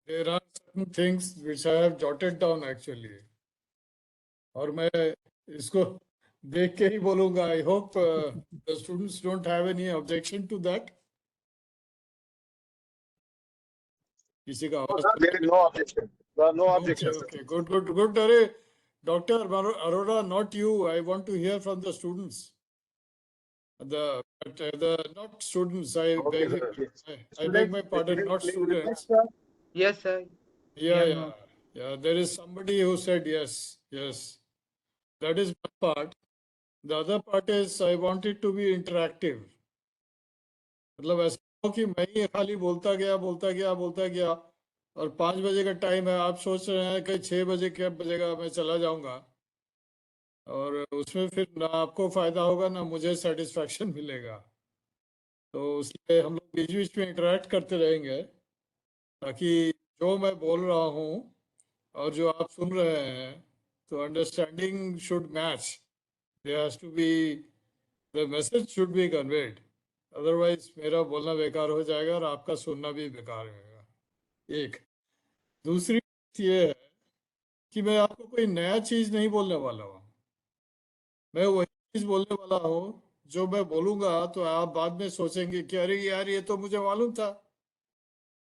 there are certain things which I have jotted down actually, और मैं इसको देख के ही बोलूँगा. I hope the students don't have any objection to that. किसी का आवाज? There is no objection. There are no objections. Okay, good. अरे, Dr. Arora, not you. I want to hear from the students. Not students. I beg my pardon, not students. Yes, sir. Yeah. There is somebody who said yes. That is one part. The other part is I want it to be interactive. मतलब ऐसा हो कि मैं ही खाली बोलता गया और 5 बजे का टाइम है, आप सोच रहे हैं कि 6 बजे क्या बजेगा, मैं चला जाऊंगा, और उसमें फिर ना आपको फायदा होगा ना मुझे सेटिस्फैक्शन मिलेगा. तो इसलिए हम लोग बीच बीच में इंटरेक्ट करते रहेंगे ताकि जो मैं बोल रहा हूँ और जो आप सुन रहे हैं, तो understanding should match. There has to be, the message should be conveyed. Otherwise मेरा बोलना बेकार हो जाएगा और आपका सुनना भी बेकार होगा. एक दूसरी बात ये है कि मैं आपको कोई नया चीज नहीं बोलने वाला हूँ. मैं वही चीज बोलने वाला हूँ जो मैं बोलूंगा तो आप बाद में सोचेंगे कि अरे यार ये तो मुझे मालूम था,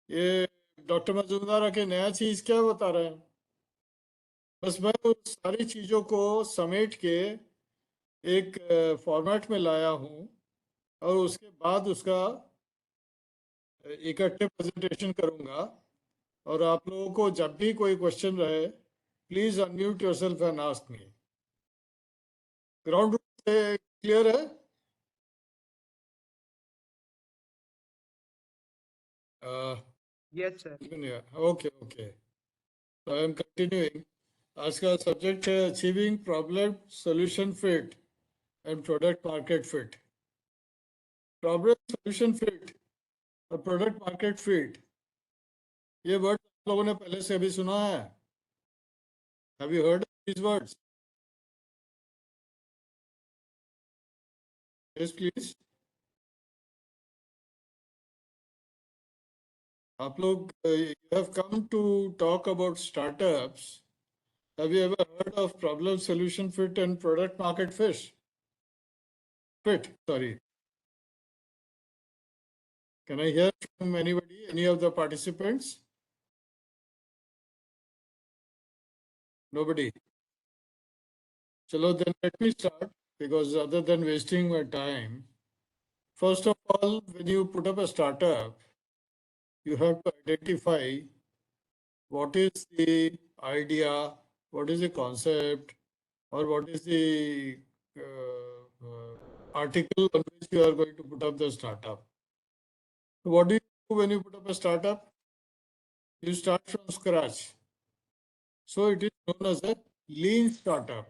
ये डॉक्टर मजूमदार के नया चीज क्या बता रहे हैं. बस मैं उस सारी चीजों को समेट के एक फॉर्मेट में लाया हूँ और उसके बाद उसका इकट्ठे प्रेजेंटेशन करूंगा. और आप लोगों को जब भी कोई क्वेश्चन रहे, please unmute yourself and ask me. Ground rule से क्लियर है? Yes, sir. Okay. So I am continuing. आज का सब्जेक्ट है achieving problem solution fit and product market fit. Problem solution fit और प्रोडक्ट मार्केट फिट, ये word आप लोगों ने पहले से अभी सुना है? Have you heard of these words? Yes, please. आप लोग, you have come to talk about startups. Have you ever heard of problem solution fit and product market fit? Sorry. Can I hear from anybody, any of the participants? Nobody. Chalo, then let me start, because other than wasting my time, first of all, when you put up a startup, you have to identify what is the idea, what is the concept, or what is the article on which you are going to put up the startup. So what do you do when you put up a startup? You start from scratch. So it is known as a lean startup.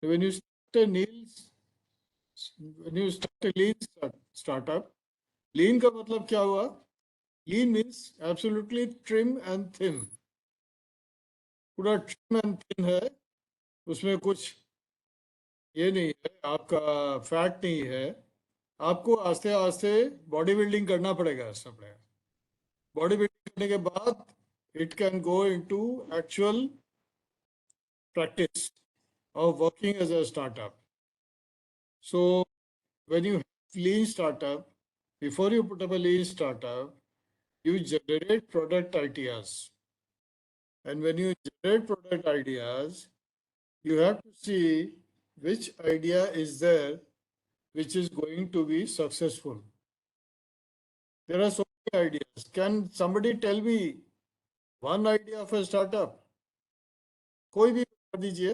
When you start a lean startup, lean का मतलब क्या हुआ? Lean means absolutely trim and thin. पूरा trim and thin है, उसमें कुछ ये नहीं है, आपका फैट नहीं है. आपको आस्ते आस्ते बॉडी बिल्डिंग करना पड़ेगा. बॉडी बिल्डिंग करने के बाद it can go into actual practice of working as a startup. So when you have lean startup, before you put up a lean startup, you generate product ideas. And when you generate product ideas, you have to see which idea is there which is going to be successful. There are so many ideas. Can somebody tell me one idea of a startup? कोई भी बता दीजिए.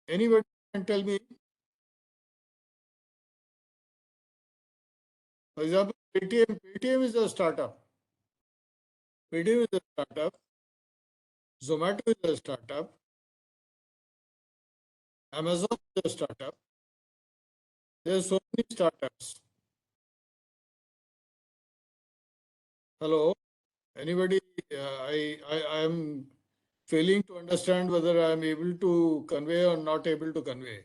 Anybody can tell me. For example, Paytm is a startup. Paytm is a startup. Zomato is a startup. Amazon is a startup. There are so many startups. Hello, anybody? I am failing to understand whether I am able to convey or not able to convey.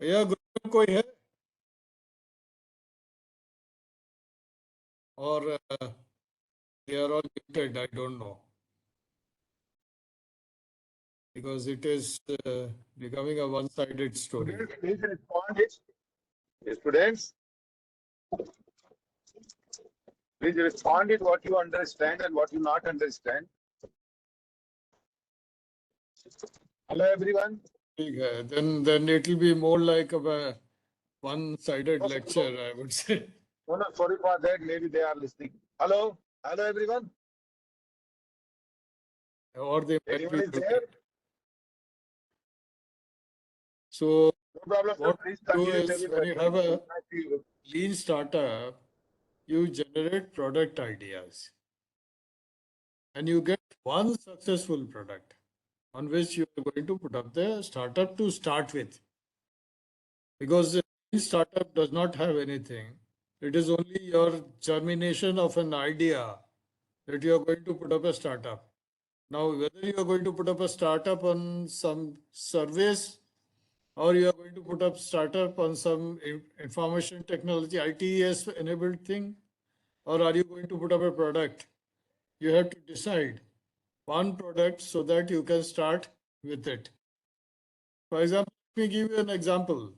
Yeah, कोई है or they are all muted? I don't know because it is becoming a one-sided story. Students, please respond it. Students, please respond it what you understand and what you not understand. Hello, everyone. ठीक है. Then it will be more like a one-sided lecture, I would say. No, no, sorry for that. Maybe they are listening. Hello. Hello, everyone. Or they might Anyone be is there? muted. So No problem, sir. what Please you do continue. is when you have a lean startup, you generate product ideas and you get one successful product on which you are going to put up the startup to start with. Because the lean startup does not have anything. It is only your germination of an idea that you are going to put up a startup. Now, whether you are going to put up a startup on some service or you are going to put up startup on some information technology, ITES enabled thing, or are you going to put up a product? You have to decide one product so that you can start with it. For example, let me give you an example.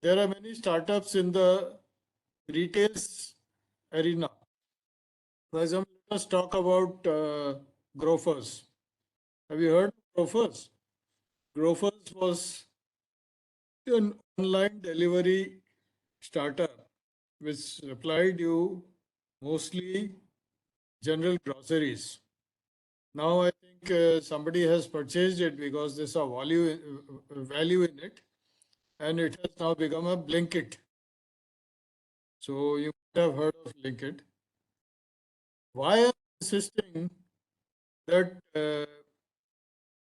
There are many startups in the retail arena. For example, let us talk about Grofers. Have you heard of Grofers? Grofers was an online delivery startup which supplied you mostly general groceries. Now I think somebody has purchased it because there's a value in it, and it has now become a Blinkit. So you might have heard of Blinkit. Why I'm insisting that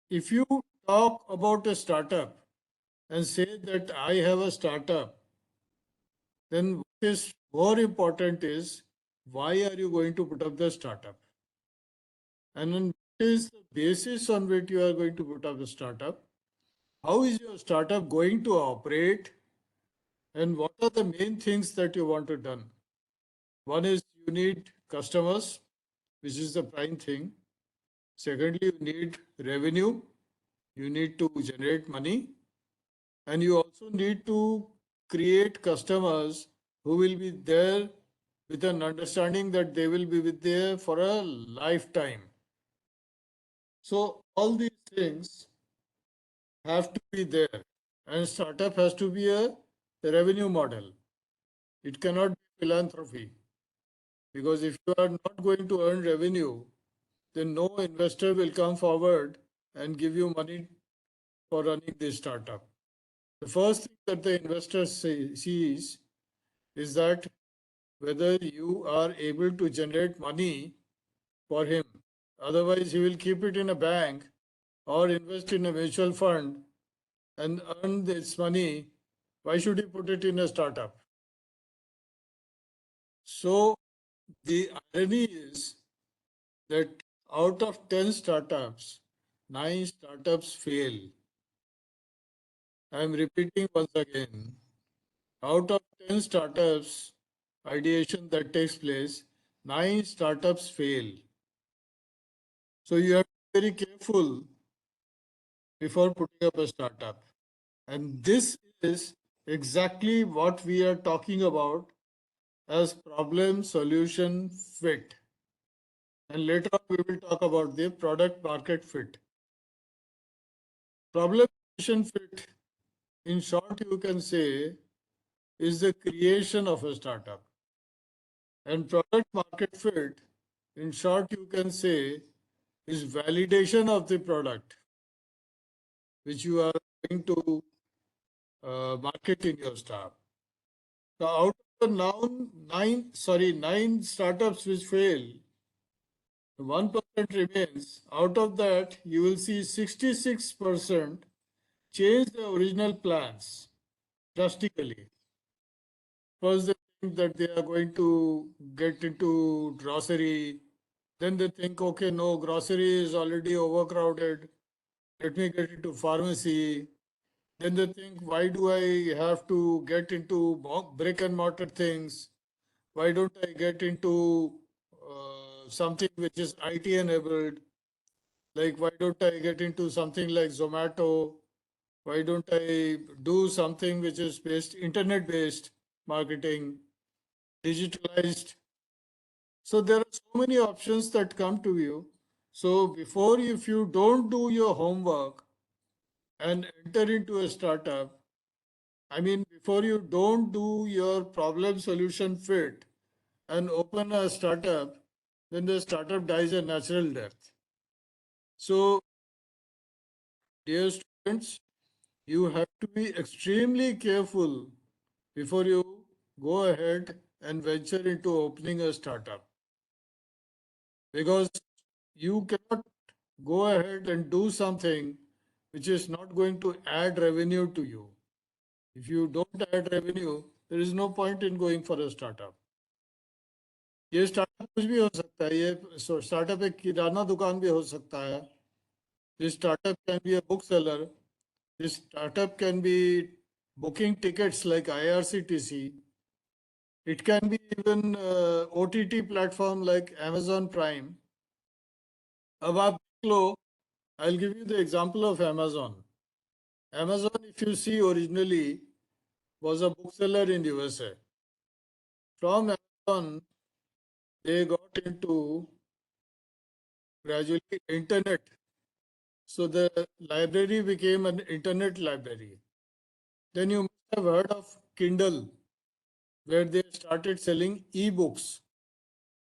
if you talk about a startup and say that I have a startup, then what is more important is why are you going to put up the startup? And then what is the basis on which you are going to put up a startup? How is your startup going to operate? And what are the main things that you want to done? One is you need customers, which is the prime thing. Secondly, you need revenue. You need to generate money. And you also need to create customers who will be there with an understanding that they will be with there for a lifetime. So all these things have to be there. And startup has to be a revenue model. It cannot be philanthropy. Because if you are not going to earn revenue, then no investor will come forward and give you money for running this startup. The first thing that the investor sees is that whether you are able to generate money for him. Otherwise, he will keep it in a bank or invest in a mutual fund and earn this money. Why should he put it in a startup? So the irony is that out of 10 startups, 9 startups fail. I am repeating once again. Out of 10 startups, ideation that takes place, 9 startups fail. So you have to be very careful before putting up a startup. And this is exactly what we are talking about as problem solution fit. And later on, we will talk about the product market fit. Problem solution fit, in short, you can say, is the creation of a startup. And product market fit, in short, you can say, is validation of the product which you are going to market in your startup. So out of the nine startups which fail, 1% remains. Out of that, you will see 66% change the original plans drastically. First, they think that they are going to get into grocery. Then they think, okay, no, grocery is already overcrowded. Let me get into pharmacy. Then they think, why do I have to get into brick and mortar things? Why don't I get into something which is IT enabled? Like, why don't I get into something like Zomato? Why don't I do something which is internet based marketing, digitalized? So there are so many options that come to you. So before, if you don't do your homework and enter into a startup, I mean, before you don't do your problem solution fit and open a startup, then the startup dies a natural death. So, dear students, you have to be extremely careful before you go ahead and venture into opening a startup, because you cannot go ahead and do something which is not going to add revenue to you. If you don't add revenue, there is no point in going for a startup. ये startup कुछ भी हो सकता है, ये startup एक किराना दुकान भी हो सकता है. This startup can be a bookseller. This startup can be booking tickets like IRCTC. It can be even OTT platform like Amazon Prime. अब आप देख लो, I'll give you the example of Amazon. Amazon, if you see, originally was a bookseller in USA. From Amazon, they got into gradually internet. So the library became an internet library. Then you must have heard of Kindle, where they started selling e-books.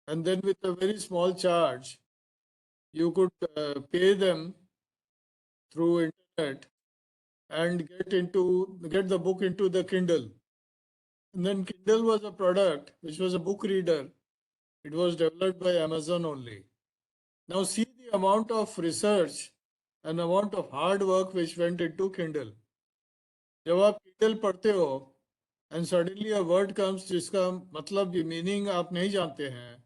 And then with a very small charge, you could pay them through internet and get the book into the Kindle. And then Kindle was a product which was a book reader. It was developed by Amazon only. Now see the amount of research and amount of hard work which went into Kindle. जब आप Kindle पढ़ते हो and suddenly a word comes जिसका मतलब meaning आप नहीं जानते हैं,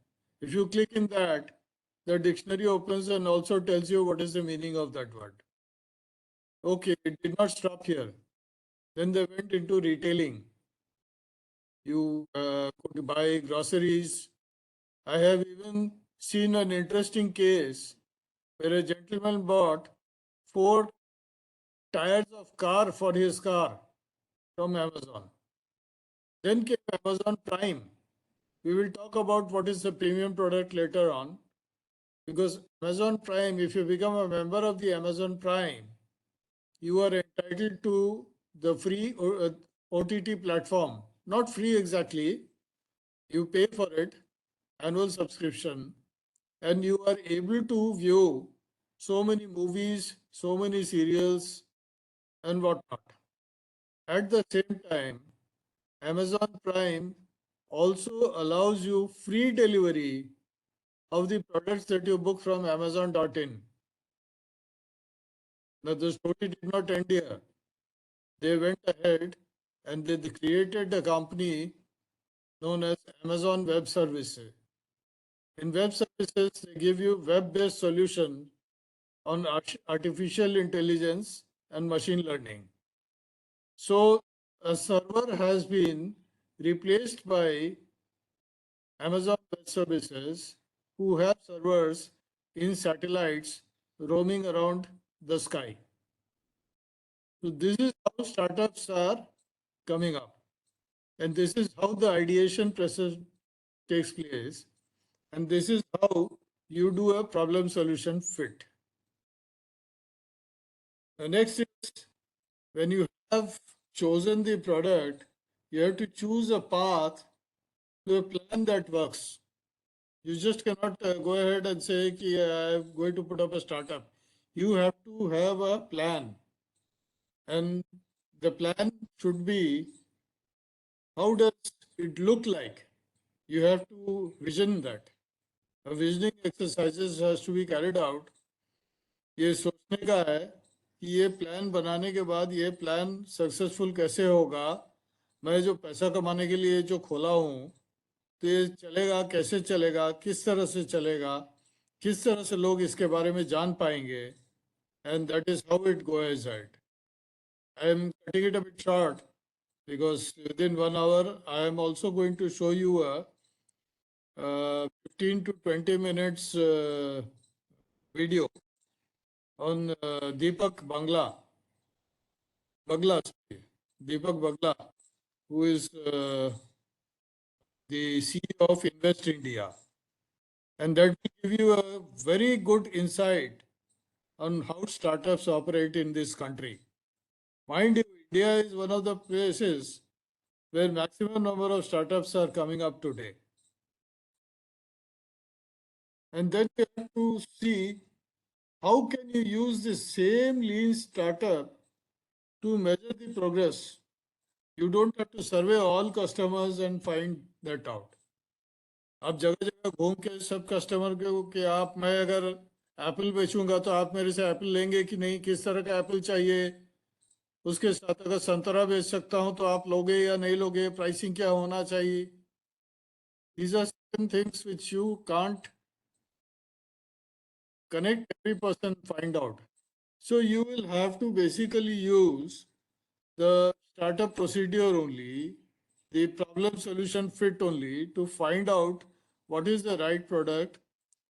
if you click in that, the dictionary opens and also tells you what is the meaning of that word. Okay, it did not stop here. Then they went into retailing. You could buy groceries. I have even seen an interesting case where a gentleman bought 4 tires of car for his car from Amazon. Then came Amazon Prime. We will talk about what is the premium product later on, because Amazon Prime, if you become a member of the Amazon Prime, you are entitled to the free OTT platform. Not free exactly, you pay for it, annual subscription, and you are able to view so many movies, so many serials, and whatnot. At the same time, Amazon Prime also allows you free delivery of the products that you book from Amazon.in. Now, the story did not end here. They went ahead and they created a company known as Amazon Web Services. In web services, they give you web-based solution on artificial intelligence and machine learning. So a server has been replaced by Amazon Web Services, who have servers in satellites roaming around the sky. So this is how startups are coming up. And this is how the ideation process takes place. And this is how you do a problem solution fit. The next is, when you have chosen the product, you have to choose a path to a plan that works. You just cannot go ahead and say, I'm going to put up a startup. You have to have a plan. And the plan should be, how does it look like? You have to vision that. A visioning exercises has to be carried out. ये सोचने का है कि ये plan बनाने के बाद ये प्लान सक्सेसफुल कैसे होगा. मैं जो पैसा कमाने के लिए जो खोला हूँ, तो ये चलेगा कैसे चलेगा, किस तरह से चलेगा, किस तरह से लोग इसके बारे में जान पाएंगे. And that is how it goes ahead. I am cutting it a bit short because within 1 hour, I am also going to show you a 15 to 20 minutes video on Bagla, sorry, Deepak Bagla, who is the CEO of Invest India. And that will give you a very good insight on how startups operate in this country. Mind you, India is one of the places where maximum number of startups are coming up today. And then you have to see how can you use the same lean startup to measure the progress. You don't have to survey all customers and find that out. आप जगह जगह घूम के सब customer को कि आप मैं अगर एप्पल बेचूंगा तो आप मेरे से एप्पल लेंगे कि नहीं, किस तरह का एप्पल चाहिए, उसके साथ अगर संतरा बेच सकता हूं तो आप लोगे या नहीं लोगे, प्राइसिंग क्या होना चाहिए. These are certain things which you can't connect every person find out. So you will have to basically use the startup procedure only, the problem solution fit only to find out what is the right product,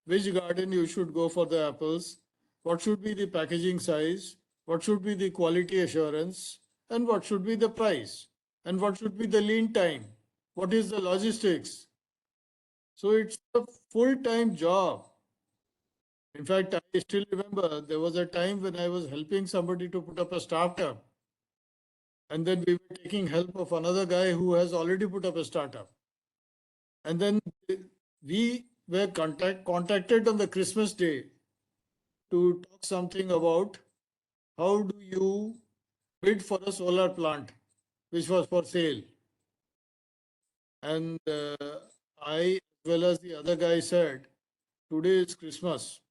which garden you should go for the apples, what should be the packaging size, what should be the quality assurance, and what should be the price, and what should be the lead time, what is the logistics. So it's a full-time job. In fact, I still remember there was a time when I was helping somebody to put up a startup, and then we were taking help of another guy who has already put up a startup. And then we were contacted on the Christmas day to talk something about how do you bid for a solar plant, which was for sale. And I, as well as the other guy, said, today is Christmas.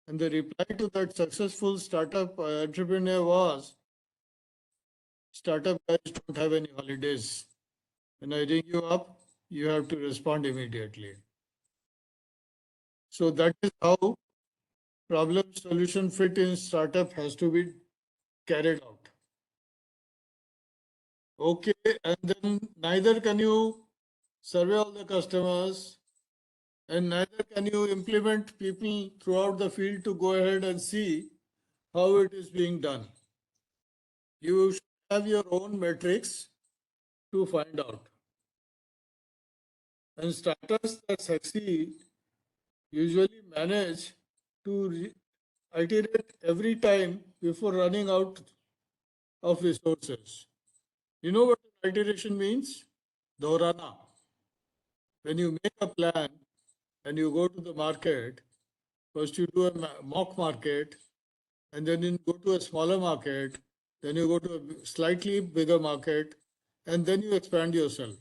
And the reply to that successful startup entrepreneur was, startup guys don't have any holidays. When I ring you up, you have to respond immediately. So that is how problem solution fit in startup has to be carried out. Okay, and then neither can you survey all the customers and neither can you implement people throughout the field to go ahead and see how it is being done. You should have your own metrics to find out. And startups that succeed usually manage to iterate every time before running out of resources. You know what iteration means? Dohrana. When you make a plan and you go to the market, first you do a mock market, and then you go to a smaller market, then you go to a slightly bigger market, and then you expand yourself.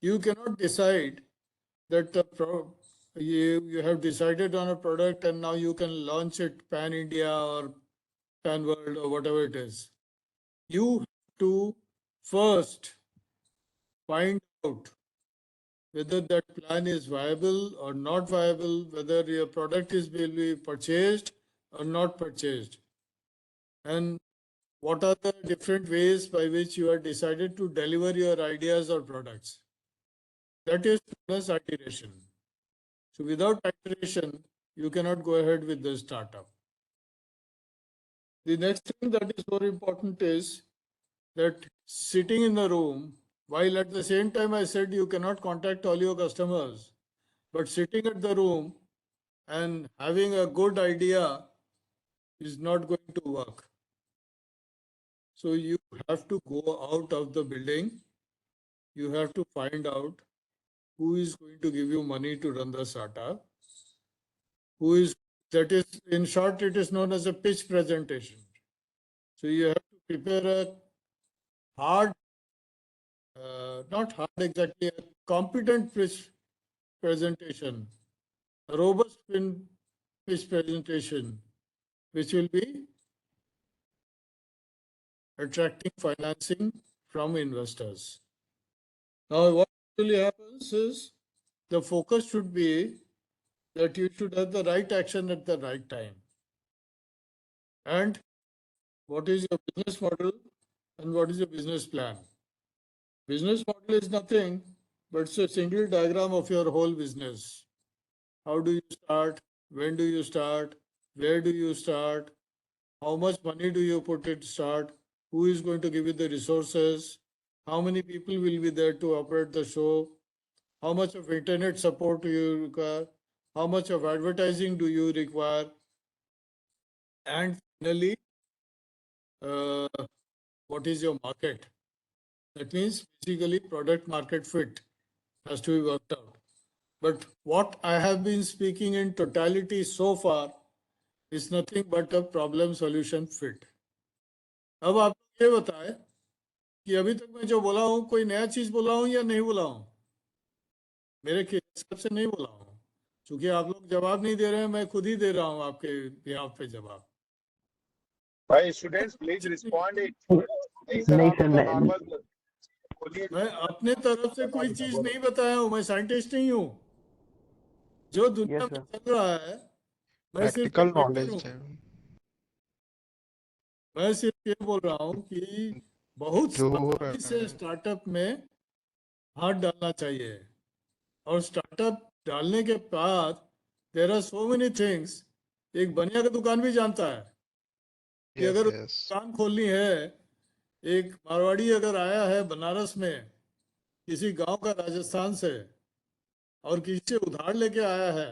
You cannot decide that you have decided on a product and now you can launch it pan India or pan world or whatever it is. You have to first find out whether that plan is viable or not viable, whether your product will be purchased or not purchased, and what are the different ways by which you are decided to deliver your ideas or products. That is known as iteration. So without iteration, you cannot go ahead with the startup. The next thing that is more important is that sitting in the room, while at the same time I said you cannot contact all your customers, but sitting at the room and having a good idea is not going to work. So you have to go out of the building. You have to find out who is going to give you money to run the startup, who is, that is, in short, it is known as a pitch presentation. So you have to prepare a hard, not hard exactly, a competent pitch presentation, a robust pitch presentation, which will be attracting financing from investors. Now, what really happens is the focus should be that you should have the right action at the right time. And what is your business model and what is your business plan. Business model is nothing but it's a single diagram of your whole business. How do you start? When do you start? Where do you start? How much money do you put it start? Who is going to give you the resources? How many people will be there to operate the show? How much of internet support do you require? How much of advertising do you require? And finally, uh, what is your market? That means basically product market fit has to be worked out. But what I have been speaking in totality so far is nothing but a problem solution fit. अब आप ये बताएं कि अभी तक मैं जो बोला हूँ कोई नया चीज बोला हूँ या नहीं बोला हूँ. मेरे हिसाब से नहीं बोला हूँ क्योंकि आप लोग जवाब नहीं दे रहे हैं. मैं खुद ही दे रहा हूँ आपके बिहाफ पे जवाब. भाई स्टूडेंट्स प्लीज रिस्पॉन्ड इट. नहीं सर नहीं आप सर तो नहीं, नॉर्मल बोलिए. मैं अपने तरफ से कोई चीज नहीं बताया हूँ. मैं साइंटिस्ट नहीं हूँ. जो दुनिया यस में सर. चल रहा है मैं सिर्फ प्रैक्टिकल एक वेक्टर हूँ. नॉलेज है. मैं सिर्फ ये बोल रहा हूँ कि बहुत जो हो सावधानी रहा से है स्टार्टअप में हाथ डालना चाहिए. और स्टार्टअप डालने के बाद there are so many things. एक बनिया का दुकान भी जानता है कि यस अगर यस दुकान खोलनी है. एक मारवाड़ी अगर आया है बनारस में किसी गांव का राजस्थान से और किसी से उधार लेके आया है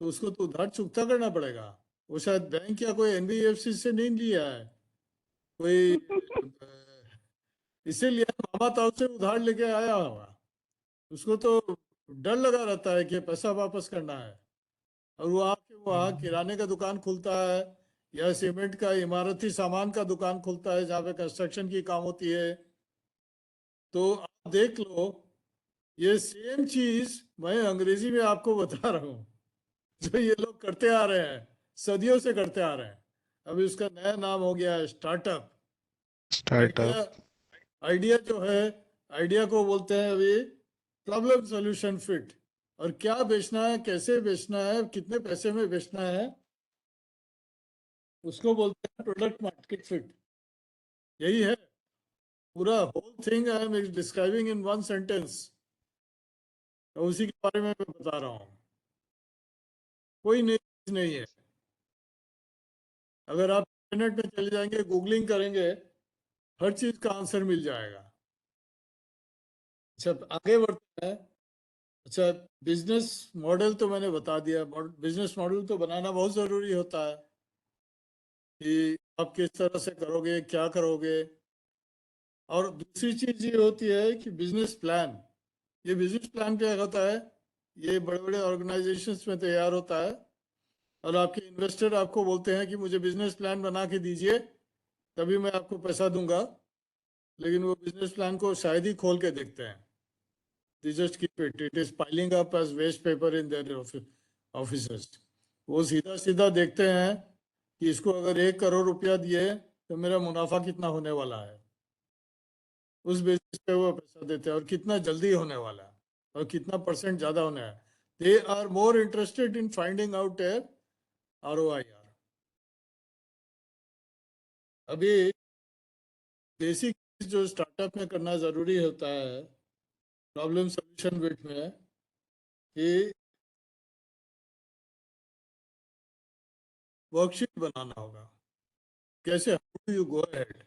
तो उसको तो उधार चुकता करना पड़ेगा. वो शायद बैंक या कोई एनबीएफसी से नहीं लिया है. कोई इसीलिए मामा ताऊ से उधार लेके आया होगा. उसको तो डर लगा रहता है कि पैसा वापस करना है. और वो आके वहाँ किराने का दुकान खुलता है या सीमेंट का इमारती सामान का दुकान खुलता है जहाँ पे कंस्ट्रक्शन की काम होती है. तो आप देख लो ये सेम चीज मैं अंग्रेजी में आपको बता रहा हूँ जो ये लोग करते आ रहे हैं. सदियों से करते आ रहे हैं. अभी उसका नया नाम हो गया है स्टार्टअप. Idea startup. आइडिया जो है आइडिया को बोलते हैं अभी प्रॉब्लम सॉल्यूशन फिट. और क्या बेचना है कैसे बेचना है कितने पैसे में बेचना है उसको बोलते हैं प्रोडक्ट मार्केट फिट. यही है पूरा whole thing I am describing in one sentence. उसी के बारे में मैं बता रहा हूँ. कोई नई चीज नहीं है. अगर आप इंटरनेट में चले जाएंगे गूगलिंग करेंगे हर चीज का आंसर मिल जाएगा. अच्छा आगे बढ़ते हैं. अच्छा बिजनेस मॉडल तो मैंने बता दिया. बिजनेस मॉडल तो बनाना बहुत ज़रूरी होता है कि आप किस तरह से करोगे क्या करोगे. और दूसरी चीज़ ये होती है कि बिजनेस प्लान. ये बिजनेस प्लान क्या होता है ये बड़े बड़े ऑर्गेनाइजेशंस में तैयार होता है और आपके इन्वेस्टर आपको बोलते हैं कि मुझे बिजनेस प्लान बना के दीजिए तभी मैं आपको पैसा दूंगा. लेकिन वो बिजनेस प्लान को शायद ही खोल के देखते हैं. They just keep it. It is piling up as waste paper in their offices. वो सीधा सीधा देखते हैं कि इसको अगर 1 करोड़ रुपया दिए तो मेरा मुनाफा कितना होने वाला है. उस बेसिस पे वो पैसा देते हैं और कितना जल्दी होने वाला है और कितना परसेंट ज्यादा होना है. They are more interested in finding out a ROIR. अभी बेसिक चीज जो स्टार्टअप में करना जरूरी होता है प्रॉब्लम सॉल्यूशन बिट में कि वर्कशीट बनाना होगा. कैसे how do you go ahead.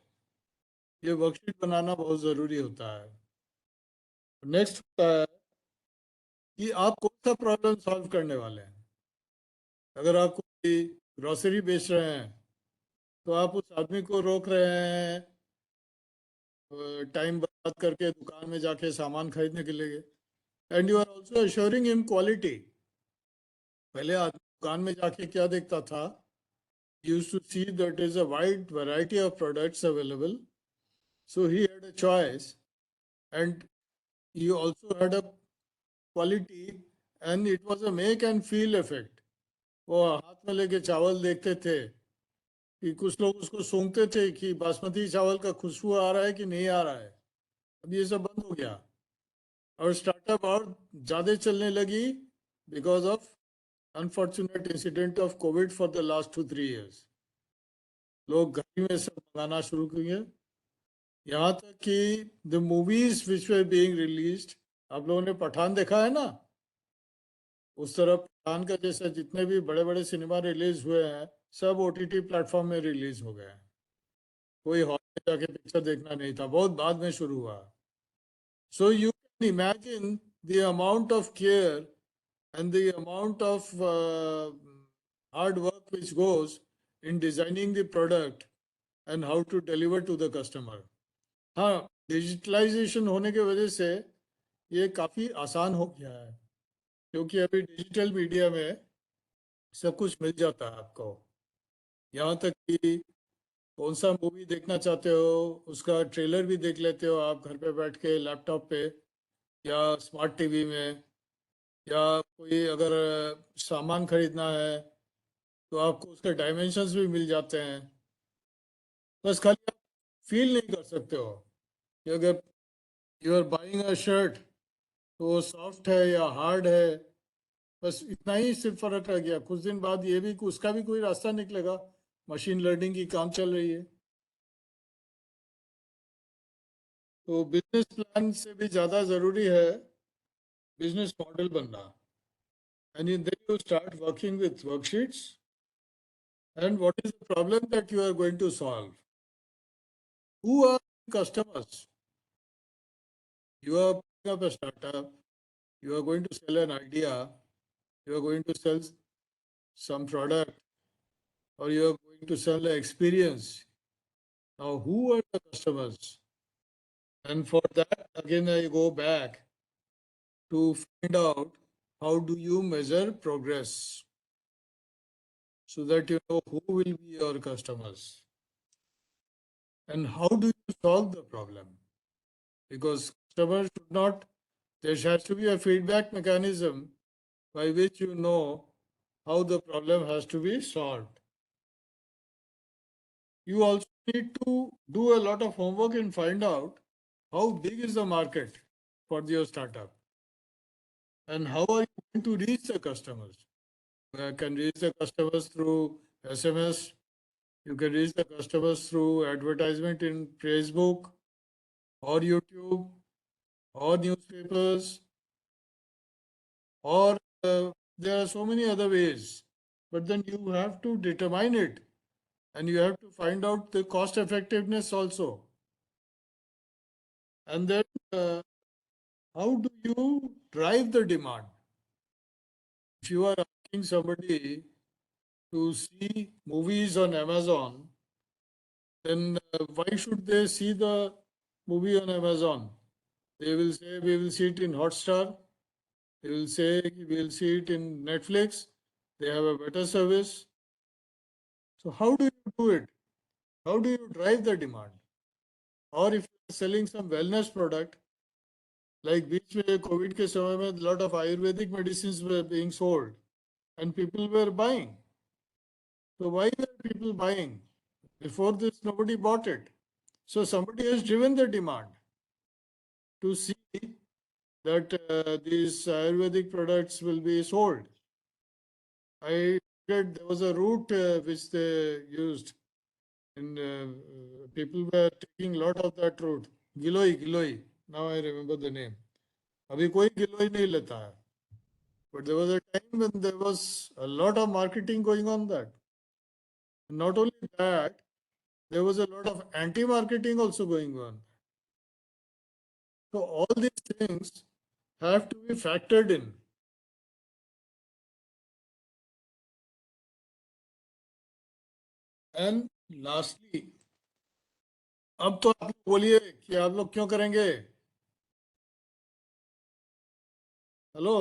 ये वर्कशीट बनाना बहुत ज़रूरी होता है. नेक्स्ट होता है कि आप कौन सा प्रॉब्लम सॉल्व करने वाले हैं. अगर आप कोई ग्रोसरी बेच रहे हैं तो आप उस आदमी को रोक रहे हैं टाइम बर्बाद करके दुकान में जाके सामान खरीदने के लिए. And you are also assuring him quality. पहले आदमी दुकान में जाके क्या देखता था used to see that is a wide variety of products available. So he had a choice and he also had a quality and it was a make and feel effect. वो हाथ में लेके चावल देखते थे कि कुछ लोग उसको सूंघते थे कि बासमती चावल का खुशबू आ रहा है कि नहीं आ रहा है. अब ये सब बंद हो गया और स्टार्टअप और ज़्यादा चलने लगी because of unfortunate incident of Covid for the last 2-3 years. लोग घर ही में सब मंगाना शुरू किए। यहाँ तक कि the movies which were being released, आप लोगों ने पठान देखा है ना, उस तरह पठान का जैसे जितने भी बड़े बड़े सिनेमा रिलीज हुए हैं सब ओटीटी प्लेटफॉर्म में रिलीज हो गए हैं। कोई हॉल में जाके पिक्चर देखना नहीं था, बहुत बाद में शुरू हुआ। So you can imagine the amount of care and the amount of hard work which goes in designing the product and how to deliver to the customer. हाँ, डिजिटलाइजेशन होने की वजह से ये काफ़ी आसान हो गया है, क्योंकि अभी डिजिटल मीडिया में सब कुछ मिल जाता है आपको। यहाँ तक कि कौन सा मूवी देखना चाहते हो उसका ट्रेलर भी देख लेते हो आप घर पे बैठ के लैपटॉप पे या स्मार्ट टीवी में, या कोई अगर सामान खरीदना है तो आपको उसके डायमेंशंस भी मिल जाते हैं। बस खाली आप फील नहीं कर सकते हो कि अगर you are buying a shirt तो वो सॉफ्ट है या हार्ड है, बस इतना ही सिर्फ फर्क रह गया। कुछ दिन बाद ये भी उसका भी कोई रास्ता निकलेगा, मशीन लर्निंग की काम चल रही है। तो बिजनेस प्लान से भी ज़्यादा ज़रूरी है बिजनेस मॉडल बनना। And then you start working with worksheets and what is the problem that you are going to solve, who are customers. You are putting up a startup, you are going to sell an idea, you are going to sell some product, or you are going to sell an experience. Now, who are the customers? And for that, again, I go back to find out how do you measure progress so that you know who will be your customers and how do you solve the problem. Because customers should not, there has to be a feedback mechanism by which you know how the problem has to be solved. You also need to do a lot of homework and find out how big is the market for your startup and how are you going to reach the customers. You can reach the customers through SMS, you can reach the customers through advertisement in Facebook or YouTube or newspapers, or there are so many other ways. But then you have to determine it and you have to find out the cost effectiveness also. And then how do you drive the demand? If you are asking somebody to see movies on Amazon, then why should they see the movie on Amazon? They will say, we will see it in Hotstar. They will say, we will see it in Netflix. They have a better service. So how do you do it? How do you drive the demand? Or if you are selling some wellness product, like बीच में Covid के समय में lot of Ayurvedic medicines were being sold and people were buying. So why were people buying? Before this, nobody bought it. So somebody has driven the demand to see that these Ayurvedic products will be sold. I read there was a route which they used, and people were taking a lot of that route. Giloi. Now I remember the name. अभी कोई गिलोय नहीं लेता है. But there was a time when there was a lot of marketing going on that. Not only that, there was a lot of anti-marketing also going on. So all these things have to be factored in. And lastly, अब तो आप लोग बोलिए कि आप लोग क्यों करेंगे? हेलो,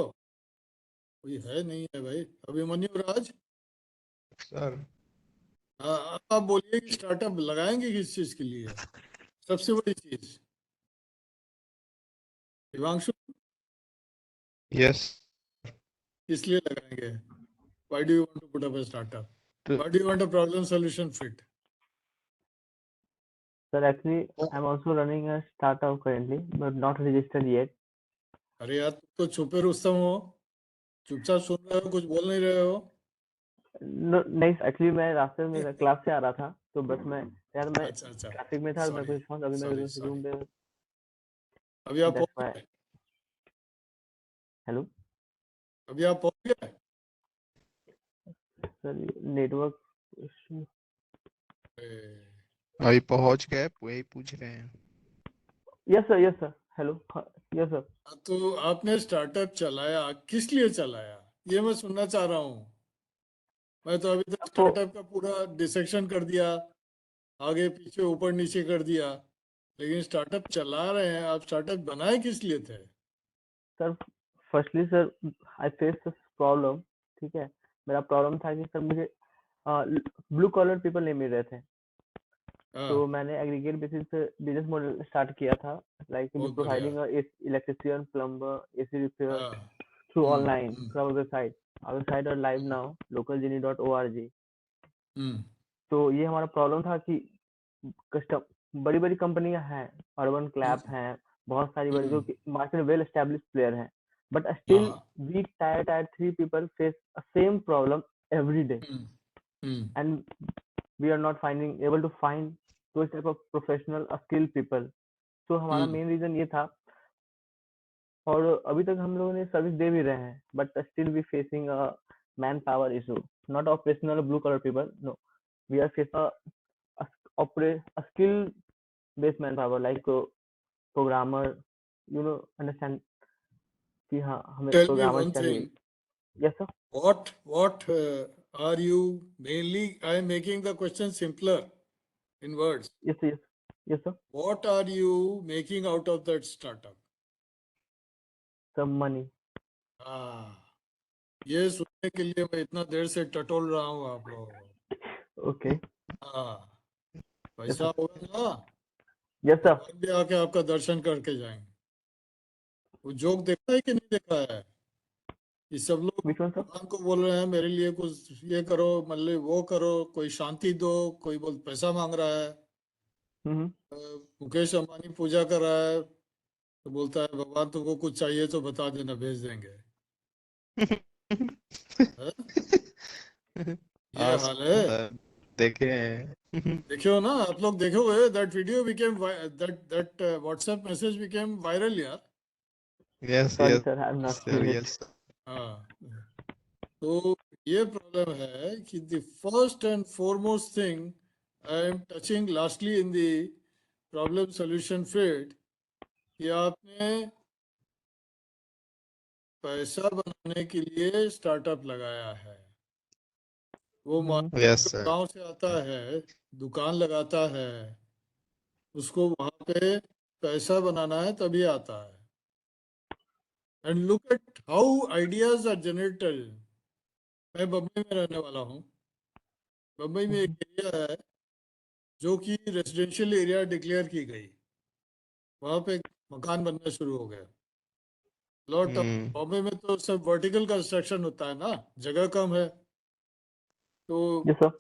कोई है नहीं है भाई? अभिमन्यु राज, सर अब आप बोलिए कि स्टार्टअप लगाएंगे किस चीज के लिए? सबसे बड़ी चीज हिमांशु, यस इसलिए लगाएंगे. Why do you want to put up a startup? तो Why do you want a problem solution fit? Sir, actually, I'm also running a startup currently, but not registered yet. अरे यार, तुम तो छुपे रुस्तम हो, चुपचाप सुन रहे हो, कुछ बोल नहीं रहे हो. नहीं एक्चुअली मैं रास्ते में क्लास से आ रहा था, तो बस मैं यार मैं अच्छा अच्छा, ट्रैफिक में था, तो मैं सॉरी कुछ फोन अभी मैं सॉरी सॉरी। रूम पे। अभी आप दैट्स पहुंच व्हाई। गए? हेलो अभी आप पहुंच गए? Sir, network issue. ए, अभी पहुंच गए, वही पूछ रहे हैं। Yes sir, yes sir. Hello, yes sir. तो आपने स्टार्टअप चलाया, किस लिए चलाया, ये मैं सुनना चाह रहा हूँ। मैं तो अभी तक आपको स्टार्टअप का पूरा डिसेक्शन कर दिया, आगे पीछे ऊपर नीचे कर दिया, लेकिन स्टार्टअप चला रहे हैं आप। स्टार्टअप बनाए किस लिए थे? Sir, firstly sir, I face this problem. ठीक है, मेरा प्रॉब्लम था कि सर मुझे ब्लू कॉलर पीपल नहीं मिल रहे थे। तो हाँ, मैंने एग्रीगेट बेसिस पे बिजनेस मॉडल स्टार्ट किया था, लाइक बहुत बढ़िया। Providing electrician, plumber, AC repair हाँ। Through hmm online hmm through our website. Our website are live now, localgenie.org। Hmm तो ये हमारा प्रॉब्लम था कि कस्टम बड़ी बड़ी कंपनियां हैं, अर्बन क्लैप हम्म हैं, बहुत सारी बड़ी जो हम्म, कि मार्केट वेल एस्टेब्लिश प्लेयर हैं, बट स्टिल हाँ। We tier three people face same problem every day, hmm hmm and we are not finding able to find those type of professional skilled people। तो हमारा हम्म main reason ये था, और अभी तक हम लोगों ने सर्विस दे भी रहे हैं, but still we facing a man power issue, not operational blue collar people, no, we are face a skill based man power like programmer, you know, understand कि हाँ हमें टेल मी प्रोग्रामर वन चाहिए। Thing, yes sir. what are you mainly, I am making the question simpler in words. Yes yes yes sir. What are you making out of that startup? Sir money. हाँ, ये सुनने के लिए मैं इतना देर से टटोल रहा हूँ आप लोगों को। ओके। हाँ, यस पैसा सर। होगा ना, यस सर। भगवान भी आके आपका दर्शन करके जाएंगे। वो जोक देखा है कि नहीं देखा है, कि सब लोग विच वन सर? भगवान को बोल रहे हैं मेरे लिए कुछ ये करो, मतलब वो करो, कोई शांति दो, कोई बोल पैसा मांग रहा है। हम्म। मुकेश अंबानी पूजा कर रहा है, तो बोलता है भगवान तुमको कुछ चाहिए तो बता देना, भेज देंगे। हाँ? ये हाँ हाल है। सर, देखे हैं। देखियो ना, आप लोग देखे हुए, that video became, that WhatsApp message became viral यार। Yes sorry yes sir, I have not sir, seen it. Yes. हाँ, तो ये प्रॉब्लम है कि the first and foremost thing I am touching lastly in the problem solution field, कि आपने पैसा बनाने के लिए स्टार्टअप लगाया है। वो हम्म। मार्केट यस जो सर। गांव से आता है, दुकान लगाता है, उसको वहां पे पैसा बनाना है तभी आता है। And look at how ideas are generated. मैं बम्बई में रहने वाला हूँ। बम्बई में एक एरिया है जो कि रेजिडेंशियल एरिया डिक्लेयर की गई, वहां पे मकान बनना शुरू हो गया। लॉट ऑफ, हम्म। बॉम्बे में तो सब वर्टिकल कंस्ट्रक्शन होता है ना, जगह कम है, तो yes sir.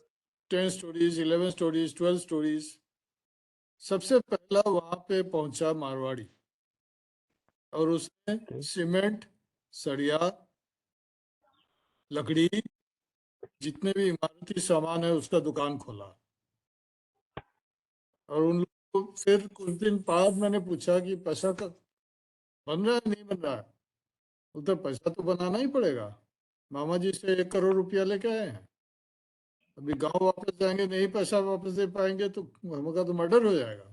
10 stories, 11 stories, 12 stories. सबसे पहला वहां पे पहुंचा मारवाड़ी, और उसने ओके। सीमेंट, सरिया, लकड़ी, जितने भी इमारती सामान है उसका दुकान खोला। और उन लोगों को फिर कुछ दिन बाद मैंने पूछा कि पैसा का बन रहा है नहीं बन रहा है। बोलते पैसा तो बनाना ही पड़ेगा, मामा जी से 1 करोड़ रुपया लेके आए हैं, अभी गांव वापस जाएंगे नहीं पैसा वापस दे पाएंगे तो हमका तो मर्डर हो जाएगा।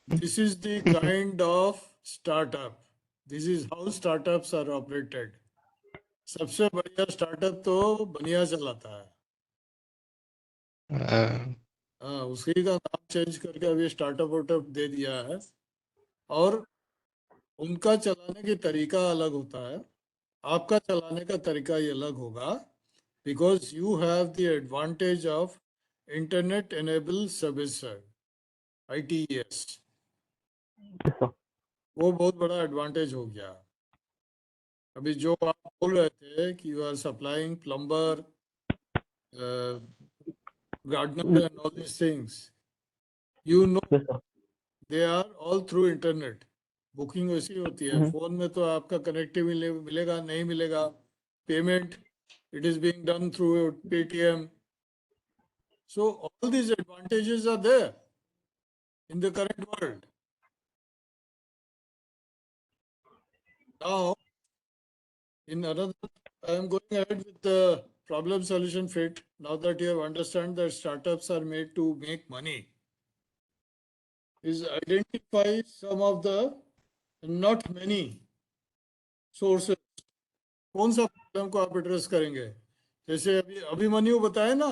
This is the kind of startup, this is how startups are operated. सबसे बढ़िया स्टार्टअप तो बनिया चलाता है। हाँ, हाँ, उसी का नाम चेंज करके अभी स्टार्टअप वार्टअप दे दिया है। और उनका चलाने की तरीका अलग होता है, आपका चलाने का तरीका ये अलग होगा, because you have the advantage of internet enable service, ITES। Yes sir. वो बहुत बड़ा एडवांटेज हो गया। अभी जो आप बोल रहे थे कि you are supplying plumber, gardener and all these things, you know, yes sir. They are all through internet. Booking वैसी होती है, फोन में तो आपका कनेक्टिव मिलेगा नहीं मिलेगा, payment It is being done through Paytm. So all these advantages are there in the current world. Now, in another, I am going ahead with the problem solution fit. Now that you have understand that startups are made to make money, is identify some of the not many sources. कौन सा problem को आप address करेंगे? जैसे अभी अभिमन्यु बताया ना,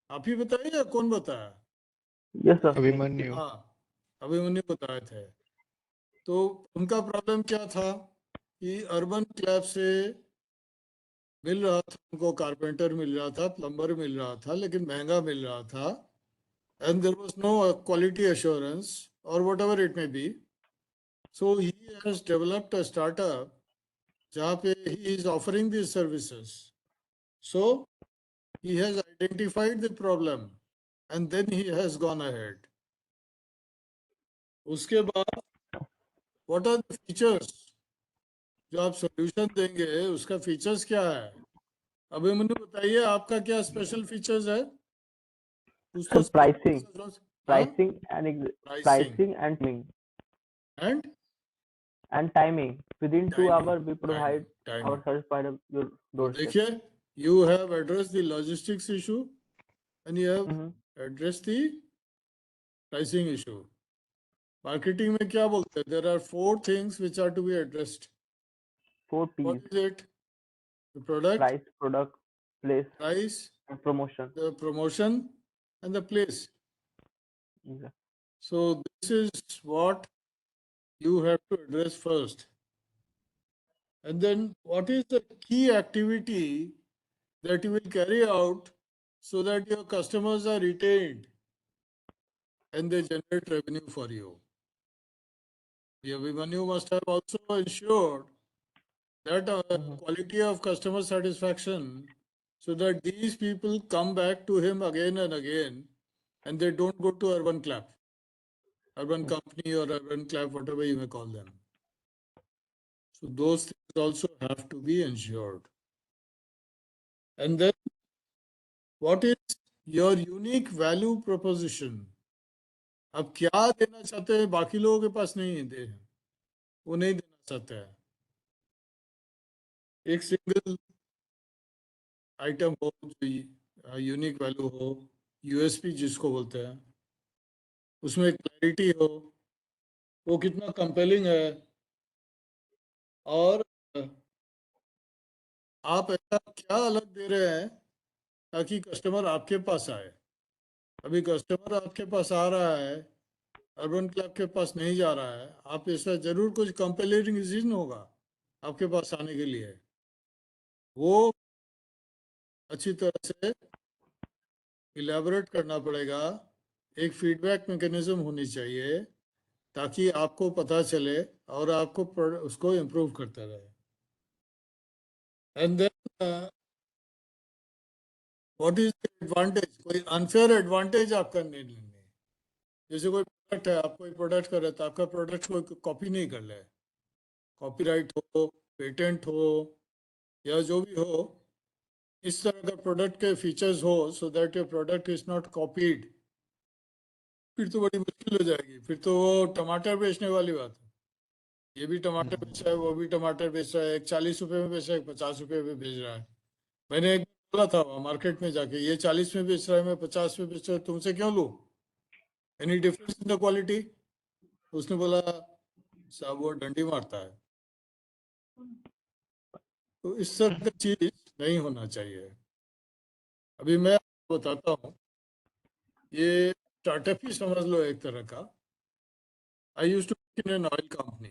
आप ही बताए या कौन बताया? Yes, sir. अभिमन्यु हाँ, अभिमन्यु बताए थे. तो उनका प्रॉब्लम क्या था कि अर्बन क्लैब से मिल रहा था, उनको कारपेंटर मिल रहा था, प्लम्बर मिल रहा था, लेकिन महंगा मिल रहा था. And there was no quality assurance or whatever it may be. So he has developed a startup जहाँ पे he is offering these services. So he has identified the problem and then he has gone ahead. उसके बाद what are the features जो आप solution देंगे, उसका features क्या है? अभिमन्यु बताइए, आपका क्या स्पेशल फीचर्स है? कुछ तो Sir, pricing, हाँ? pricing Pricing and timing. and And timing. Within 2 hours, timing. we provide Timing. our service by your तो doorstep. देखिए, you have addressed the logistics issue and you have Mhm. addressed the pricing issue. Marketing में क्या बोलते हैं? There are 4 things which are to be addressed. 4 What P's: is it? The product, price, product, place, price, and promotion. the promotion, and the place. Exactly. So this is what you have to address first. And then what is the key activity that you will carry out so that your customers are retained and they generate revenue for you? Abhimanyu must have also ensured that Mhm. quality of customer satisfaction so that these people come back to him again and again and they don't go to urban club, urban company or urban club, whatever you may call them. So those things also have to be ensured. And then what is your unique value proposition? अब क्या देना चाहते हैं, बाकी लोगों के पास नहीं दे, वो नहीं देना चाहते हैं. एक सिंगल आइटम हो जो यूनिक वैल्यू हो, यूएसपी जिसको बोलते हैं, उसमें क्लैरिटी हो, वो कितना कंपेलिंग है, और आप ऐसा क्या अलग दे रहे हैं ताकि कस्टमर आपके पास आए. अभी कस्टमर आपके पास आ रहा है, अर्बन क्लब के पास नहीं जा रहा है, आप ऐसा जरूर कुछ कंपेलिंग रीजन होगा आपके पास आने के लिए. वो अच्छी तरह से इलेबोरेट करना पड़ेगा. एक फीडबैक मैकेनिज्म होनी चाहिए ताकि आपको पता चले और आपको उसको इम्प्रूव करते रहे. And then what is the advantage? कोई अनफेयर एडवांटेज आपका नहीं लेंगे. जैसे कोई प्रोडक्ट है, आप कोई प्रोडक्ट कर रहे तो आपका प्रोडक्ट कोई कॉपी नहीं कर ले, कॉपीराइट हो, पेटेंट हो, या जो भी हो, इस तरह का प्रोडक्ट के फीचर्स हो so that your product is not copied. फिर तो बड़ी मुश्किल हो जाएगी, फिर तो वो टमाटर बेचने वाली बात है. ये भी टमाटर बेच रहा है, वो भी टमाटर बेच रहा है, एक 40 रुपए में बेच रहा है, एक 50 रुपए में बेच रहा है. मैंने एक बार बोला था वहाँ मार्केट में जाके, ये 40 में बेच रहा है, मैं 50 में बेच रहा हूँ, तुमसे क्यों लूँ? Any difference in the quality? उसने बोला साहब वो डंडी मारता है. तो इस तरह की चीज नहीं होना चाहिए. अभी मैं आपको बताता हूँ, ये स्टार्टअप ही समझ लो एक तरह का. I used to work in an oil company.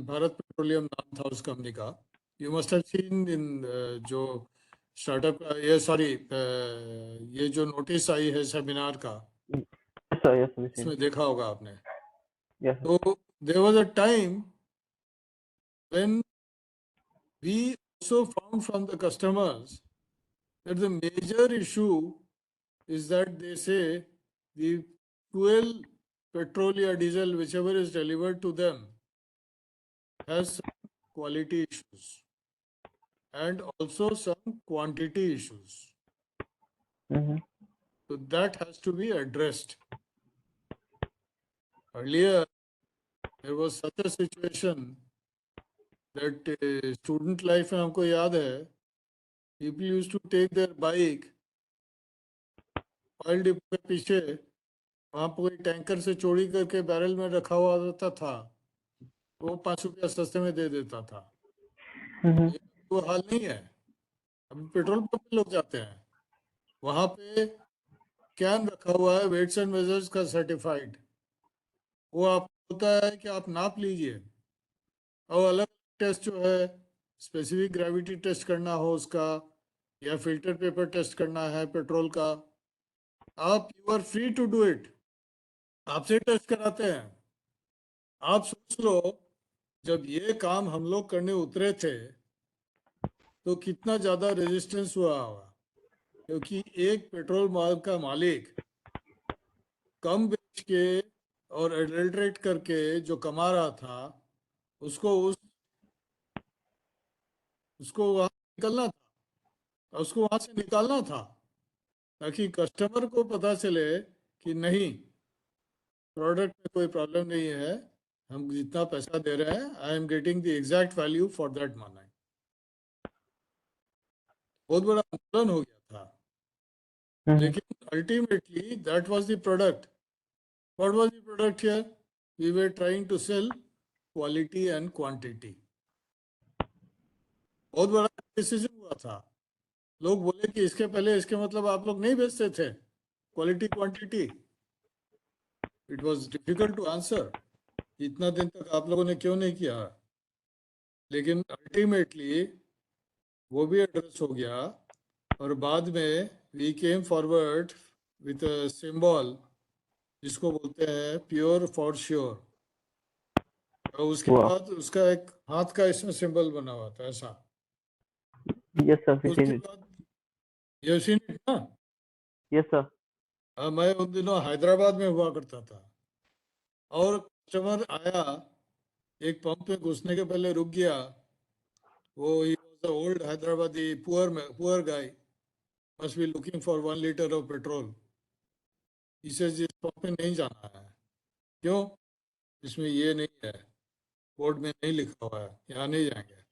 Bharat Petroleum नाम था उस कंपनी का. You must have seen in जो स्टार्टअप का, ये सॉरी, ये जो नोटिस आई है सेमिनार का, Yes, sir. Yes, we seen. उसमें देखा होगा आपने. Yes, sir. तो there was a time when we also found from the customers that the major issue is that they say the fuel, petrol or diesel, whichever is delivered to them, has some quality issues. and also some quantity issues. Mm-hmm. So that has to be addressed. Earlier, there was such a situation that student life में हमको याद है, people used to take their bike, oil depot के पीछे वहाँ पर कोई tanker से चोरी करके बैरल में रखा हुआ रहता था, वो 5 रुपया सस्ते में दे देता था। Mm-hmm. ये वो हाल नहीं है। अभी पेट्रोल पंप पे लोग जाते हैं, वहाँ पे कैन रखा हुआ है वेट्स एंड मेजर्स का सर्टिफाइड, वो आपको होता है कि आप नाप लीजिए, और अलग टेस्ट जो है स्पेसिफिक ग्रेविटी टेस्ट करना हो उसका, या फिल्टर पेपर टेस्ट करना है पेट्रोल का, आप you are free to do it, आपसे टेस्ट कराते हैं। आप सोच लो, जब ये काम हम लोग करने उतरे थे तो कितना ज़्यादा रेजिस्टेंस हुआ होगा, क्योंकि एक पेट्रोल का मालिक कम बेच के और एडल्ट्रेट करके जो कमा रहा था, उसको वहाँ निकलना था, उसको वहाँ से निकालना था, ताकि कस्टमर को पता चले कि नहीं, प्रोडक्ट में कोई प्रॉब्लम नहीं है, हम जितना पैसा दे रहे हैं I am getting the exact value for that money. बहुत बड़ा आंदोलन हो गया था, Mm-hmm. लेकिन ultimately that was the product. What was the product here? We were trying to sell quality and quantity. बहुत बड़ा डिसीजन हुआ था। लोग बोले कि इसके पहले इसके मतलब आप लोग नहीं बेचते थे quality quantity. It was difficult to answer, इतना दिन तक आप लोगों ने क्यों नहीं किया, लेकिन अल्टीमेटली वो भी एड्रेस हो गया। और बाद में we came forward with a symbol जिसको बोलते हैं प्योर फॉर श्योर, और उसके Wow. बाद उसका एक हाथ का इसमें सिंबल बना हुआ था ऐसा। Yes, sir. We've उसके seen it. बाद ये सीन ना, Yes, sir. मैं उन दिनों हैदराबाद में हुआ करता था, और कस्टमर आया, एक पंप में घुसने के पहले रुक गया, वो he was a old Hyderabadi poor guy, must be looking for 1 litre of petrol. इसे जिस पंप में नहीं जाना है, क्यों? इसमें ये नहीं है, बोर्ड में नहीं लिखा हुआ है, यहाँ नहीं जाएंगे,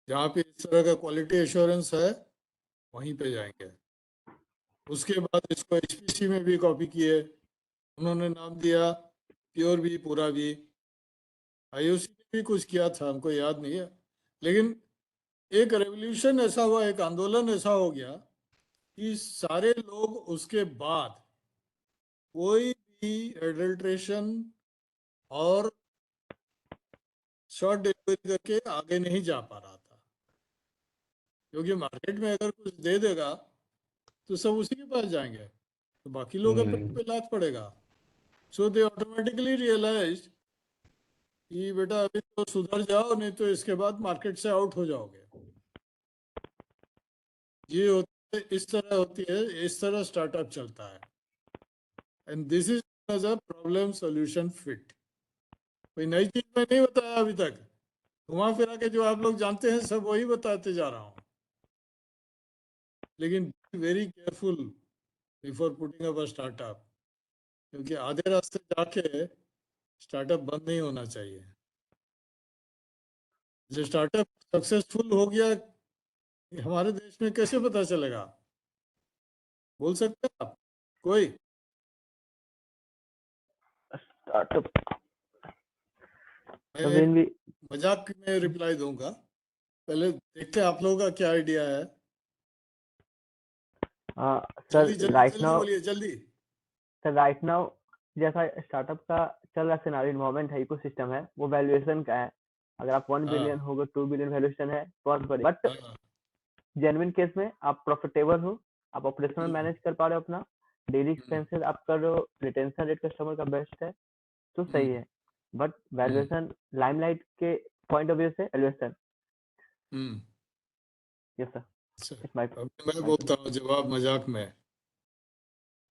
जहाँ पे इस तरह का क्वालिटी एश्योरेंस है वहीं पे जाएंगे। उसके बाद इसको एचपीसी में भी कॉपी किए, उन्होंने नाम दिया प्योर भी पूरा भी। आईओसी ने भी कुछ किया था, हमको याद नहीं है, लेकिन एक रेवोल्यूशन ऐसा हुआ, एक आंदोलन ऐसा हो गया कि सारे लोग उसके बाद कोई भी एडल्ट्रेशन और शॉर्ट डिलीवरी करके आगे नहीं जा पा रहा था, क्योंकि मार्केट में अगर कुछ दे देगा तो सब उसी के पास जाएंगे, तो बाकी लोग पे लात पड़ेगा। सो दे ऑटोमेटिकली रियलाइज कि बेटा अभी तो सुधर जाओ, नहीं तो इसके बाद मार्केट से आउट हो जाओगे। ये होती है, इस तरह होती है, इस तरह स्टार्टअप चलता है। And this is as a problem solution fit. कोई नई चीज मैं नहीं बताया अभी तक, घुमा फिरा के जो आप लोग जानते हैं सब वही बताते जा रहा हूँ, लेकिन very careful before putting up a startup, क्योंकि आधे रास्ते जाके स्टार्टअप बंद नहीं होना चाहिए। जो स्टार्टअप सक्सेसफुल हो गया हमारे देश में कैसे पता चलेगा? बोल सकते हैं आप कोई? Startup. So मैं when we, मजाक में रिप्लाई दूंगा, पहले देखते हैं आप लोगों का क्या आइडिया है। sir, जल्दी जल्दी right जल्दी now, बोलिए, जल्दी। सर राइट नाउ जैसा स्टार्टअप का चल रहा सिनारियो इन्वायरमेंट है, इकोसिस्टम है, वो वैल्यूएशन का है। अगर आप 1 बिलियन हाँ होगा, 2 बिलियन वैल्यूएशन है, बहुत बड़ी। बट हाँ। जेन्युइन केस में आप प्रॉफिटेबल हो, आप ऑपरेशनल हम्म, मैनेज कर पा रहे हो, अपना डेली हम्म, एक्सपेंसेस आप कर रहे हो, रिटेंशन रेट कस्टमर का बेस्ट है, तो सही हम्म, है। बट हम्म, वैल्यूएशन लाइमलाइट के पॉइंट ऑफ व्यू से वैल्यूएशन। हम्म। यस सर, अच्छा, इट्स माय अब मैं माय बोलता हूँ जवाब मजाक में।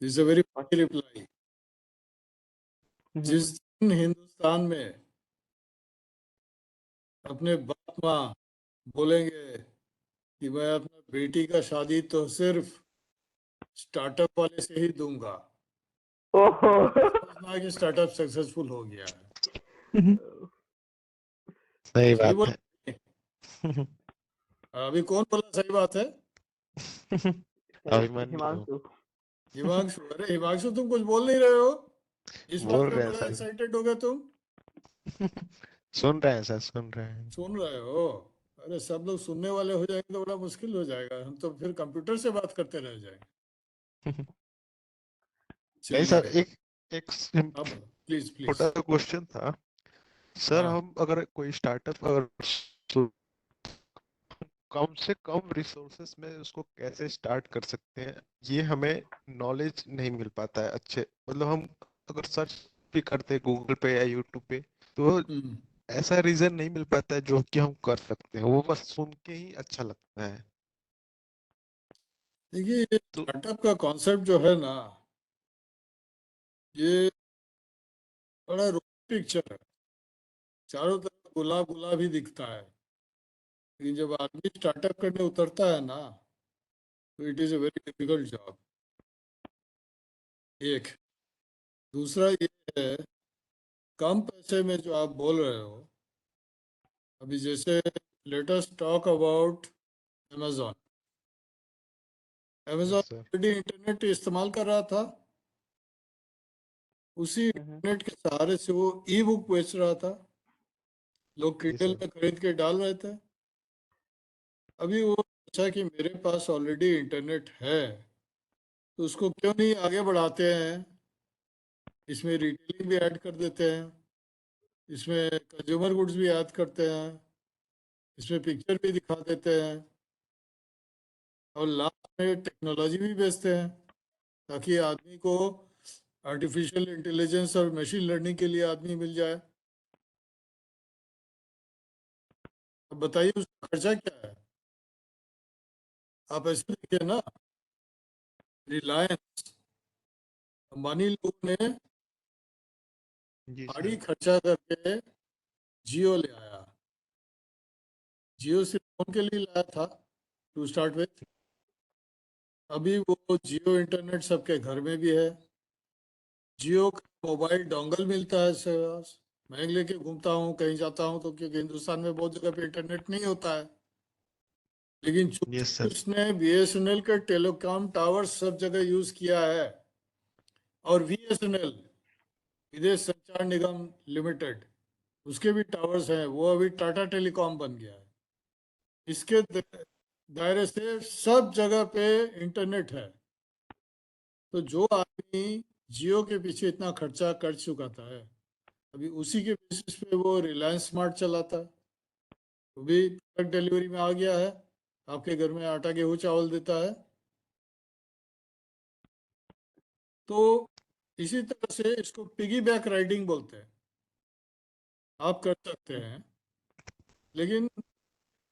This a very funny reply. जिस दिन हिंदुस्तान में अपने बाप माँ बोलेंगे कि मैं अपना बेटी का शादी तो सिर्फ स्टार्टअप वाले से ही दूंगा। ओहो। समझना है कि स्टार्टअप सक्सेसफुल हो गया है। सही सही बात है। बोला। अभी कौन बोला सही बात है? अभिमन्यु हिमांशु। हिमांशु। अरे हिमांशु, तुम कुछ बोल नहीं रहे हो। इस बात बोल पे रहे हैं बड़ा सर। एक्साइटेड हो गए तुम। सुन रहे हैं सर, सुन रहे हैं। सुन रहे हो? अरे सब लोग सुनने वाले हो जाएंगे तो बड़ा मुश्किल हो जाएगा, हम तो फिर कंप्यूटर से बात करते रह जाएंगे। नहीं सर, चलिए। एक एक अब प्लीज प्लीज। छोटा क्वेश्चन था सर। हाँ। हम अगर कोई स्टार्टअप अगर तो कम से कम रिसोर्सेस में उसको कैसे स्टार्ट कर सकते हैं, ये हमें नॉलेज नहीं मिल पाता है अच्छे। मतलब हम अगर सर्च भी करते हैं गूगल पे या यूट्यूब पे, तो हम्म। ऐसा रीजन नहीं मिल पाता है जो कि हम कर सकते हैं। वो बस सुन के ही अच्छा लगता है। देखिए, ये तो स्टार्टअप का कॉन्सेप्ट जो है ना, ये बड़ा रोमांटिक पिक्चर है। चारों तरफ गुलाब गुलाब ही दिखता है, लेकिन जब आदमी स्टार्टअप करने उतरता है ना, तो it is a very difficult job. एक। दूसरा ये है, कम पैसे में जो आप बोल रहे हो, अभी जैसे let us talk about amazon। amazon yes sir. Already internet इस्तेमाल कर रहा था। उसी हम्म। इंटरनेट के सहारे से वो ई बुक बेच रहा था। लोग जी किंडल सर। में खरीद के डाल रहे थे। अभी वो सोचा कि मेरे पास ऑलरेडी इंटरनेट है, तो उसको क्यों नहीं आगे बढ़ाते हैं। इसमें रिटेलिंग भी ऐड कर देते हैं, इसमें कंज्यूमर गुड्स भी ऐड करते हैं, इसमें पिक्चर भी दिखा देते हैं, और लास्ट में टेक्नोलॉजी भी बेचते हैं, ताकि आदमी को आर्टिफिशियल इंटेलिजेंस और मशीन लर्निंग के लिए आदमी मिल जाए। अब बताइए उसका खर्चा क्या है। आप ऐसे देखिए ना, रिलायंस, अंबानी लोगों ने जी भारी सर। खर्चा करके जियो ले आया। जियो सिर्फ फोन के लिए लाया था टू स्टार्ट विथ। अभी वो जियो इंटरनेट सबके घर में भी है। जियो का मोबाइल डोंगल मिलता है इससे पास। मैं लेके घूमता हूँ कहीं जाता हूँ तो, क्योंकि हिंदुस्तान में बहुत जगह पे इंटरनेट नहीं होता है। लेकिन यस चूंकि सर। उसने बीएसएनएल के टेलीकॉम टावर सब जगह यूज किया है, और बीएसएनएल, विदेश संचार निगम लिमिटेड, उसके भी टावर्स हैं, वो अभी टाटा टेलीकॉम बन गया है। इसके दायरे से सब जगह पे इंटरनेट है। तो जो आदमी जियो के पीछे इतना खर्चा कर चुका था है, अभी उसी के बेसिस पे वो रिलायंस स्मार्ट चलाता है। वो भी प्रोडक्ट डिलीवरी में आ गया है, आपके घर में आटा गेहूँ चावल देता है। तो इसी तरह से इसको पिगी बैक राइडिंग बोलते हैं। आप कर सकते हैं, लेकिन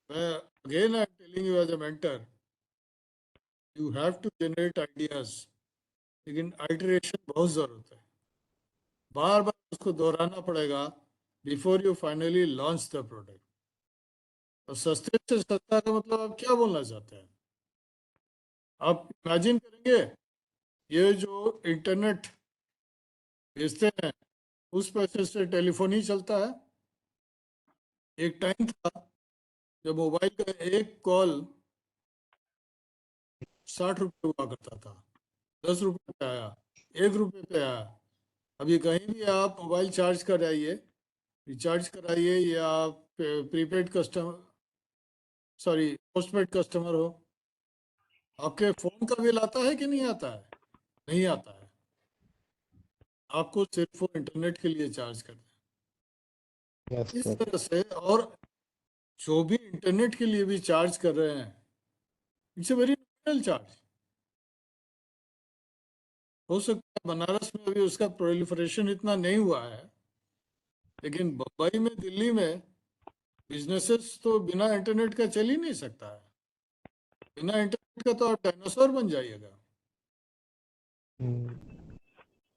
मैं again I am telling you as a mentor, you have to generate ideas, लेकिन आइटरेशन बहुत ज़रूरत है। बार बार उसको दोहराना पड़ेगा before you finally launch the product. और सस्ते से सस्ता का मतलब आप क्या बोलना चाहते हैं? आप इमेजिन करेंगे, ये जो इंटरनेट भेजते हैं, उस पैसे से टेलीफोन ही चलता है। एक टाइम था जब मोबाइल का एक कॉल 60 रुपये हुआ करता था। 10 रुपये पे आया, 1 रुपये पे आया। अभी कहीं भी आप मोबाइल चार्ज कराइए, रिचार्ज कराइए, या आप prepaid customer, sorry postpaid customer हो, आपके फोन का बिल आता है कि नहीं आता है? नहीं आता है। आपको सिर्फ वो इंटरनेट के लिए चार्ज करते यस हैं। इस सर। तरह से, और जो भी इंटरनेट के लिए भी चार्ज कर रहे हैं, it's a very nominal charge. हो सकता है बनारस में अभी उसका प्रोलिफरेशन इतना नहीं हुआ है, लेकिन बम्बई में, दिल्ली में बिजनेसेस तो बिना इंटरनेट का चल ही नहीं सकता है। बिना इंटरनेट का तो आप डायनासोर बन जाइएगा। हम्म।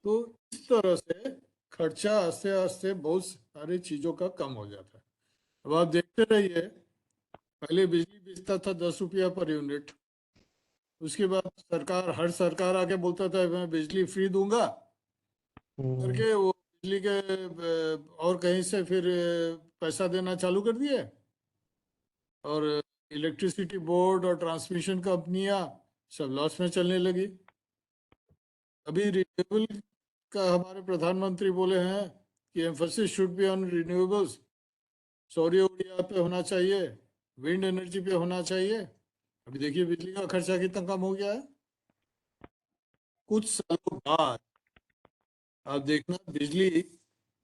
तो इस तरह से खर्चा आस्ते आस्ते बहुत सारी चीज़ों का कम हो जाता है। अब आप देखते रहिए, पहले बिजली बेचता था 10 रुपया पर यूनिट। उसके बाद हर सरकार आके बोलता था मैं बिजली फ्री दूंगा करके, वो बिजली के और कहीं से फिर पैसा देना चालू कर दिए। और इलेक्ट्रिसिटी बोर्ड और ट्रांसमिशन कंपनियां सब लॉस में चलने लगी। अभी रिन्यूएबल का हमारे प्रधानमंत्री बोले हैं कि emphasis should be on renewables, सौर ऊर्जा पे होना चाहिए, विंड एनर्जी पे होना चाहिए। अभी देखिए बिजली का खर्चा कितना कम हो गया है। कुछ सालों बाद आप देखना बिजली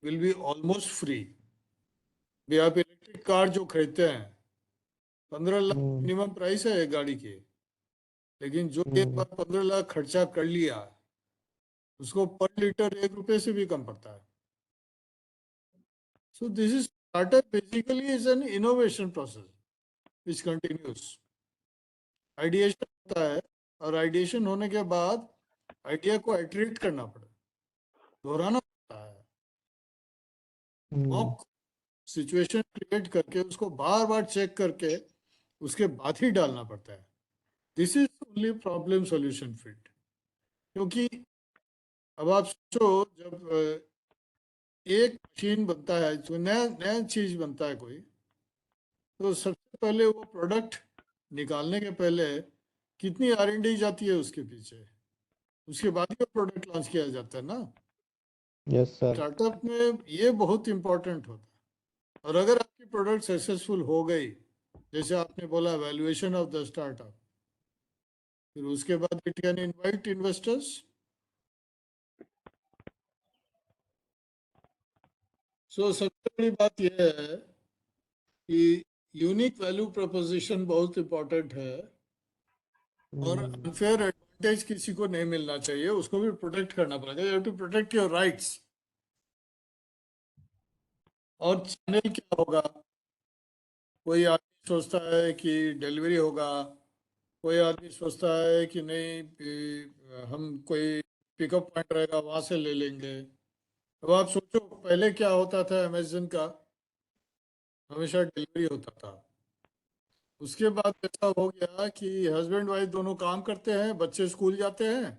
विल बी ऑलमोस्ट फ्री। भी आप इलेक्ट्रिक कार जो खरीदते हैं 15 लाख मिनिमम प्राइस है एक गाड़ी की, लेकिन जो एक बार 15 लाख खर्चा कर लिया उसको पर लीटर 1 रुपए से भी कम पड़ता है। So this is startup basically is an innovation process which continuous. Ideation होता है और आइडिएशन होने के बाद आइडिया को इटरेट करना पड़ता है, दोहराना पड़ता है, मॉक सिचुएशन क्रिएट करके उसको बार बार चेक करके उसके बाद ही डालना पड़ता है। This is only problem solution fit. क्योंकि अब आप सोचो, जब एक मशीन बनता है, जो नया नया चीज बनता है कोई, तो सबसे पहले वो प्रोडक्ट निकालने के पहले कितनी R&D जाती है उसके पीछे, उसके बाद ही वो प्रोडक्ट लॉन्च किया जाता है ना। Yes sir. स्टार्टअप में ये बहुत इंपॉर्टेंट होता है। और अगर आपकी प्रोडक्ट सक्सेसफुल हो गई, जैसे आपने बोला वैल्यूएशन ऑफ द स्टार्टअप, फिर उसके बाद इट कैन इनवाइट इन्वेस्टर्स। सो सबसे बड़ी बात यह है कि यूनिक वैल्यू प्रपोजिशन बहुत इंपॉर्टेंट है, और अनफेयर एडवांटेज किसी को नहीं मिलना चाहिए, उसको भी प्रोटेक्ट करना पड़ेगा। You have to protect your rights. और चैनल क्या होगा, कोई आदमी सोचता है कि डिलीवरी होगा, कोई आदमी सोचता है कि नहीं हम कोई पिकअप पॉइंट रहेगा वहां से ले लेंगे। अब आप सोचो पहले क्या होता था, अमेजन का हमेशा डिलीवरी होता था। उसके बाद ऐसा हो गया कि हस्बैंड वाइफ दोनों काम करते हैं, बच्चे स्कूल जाते हैं,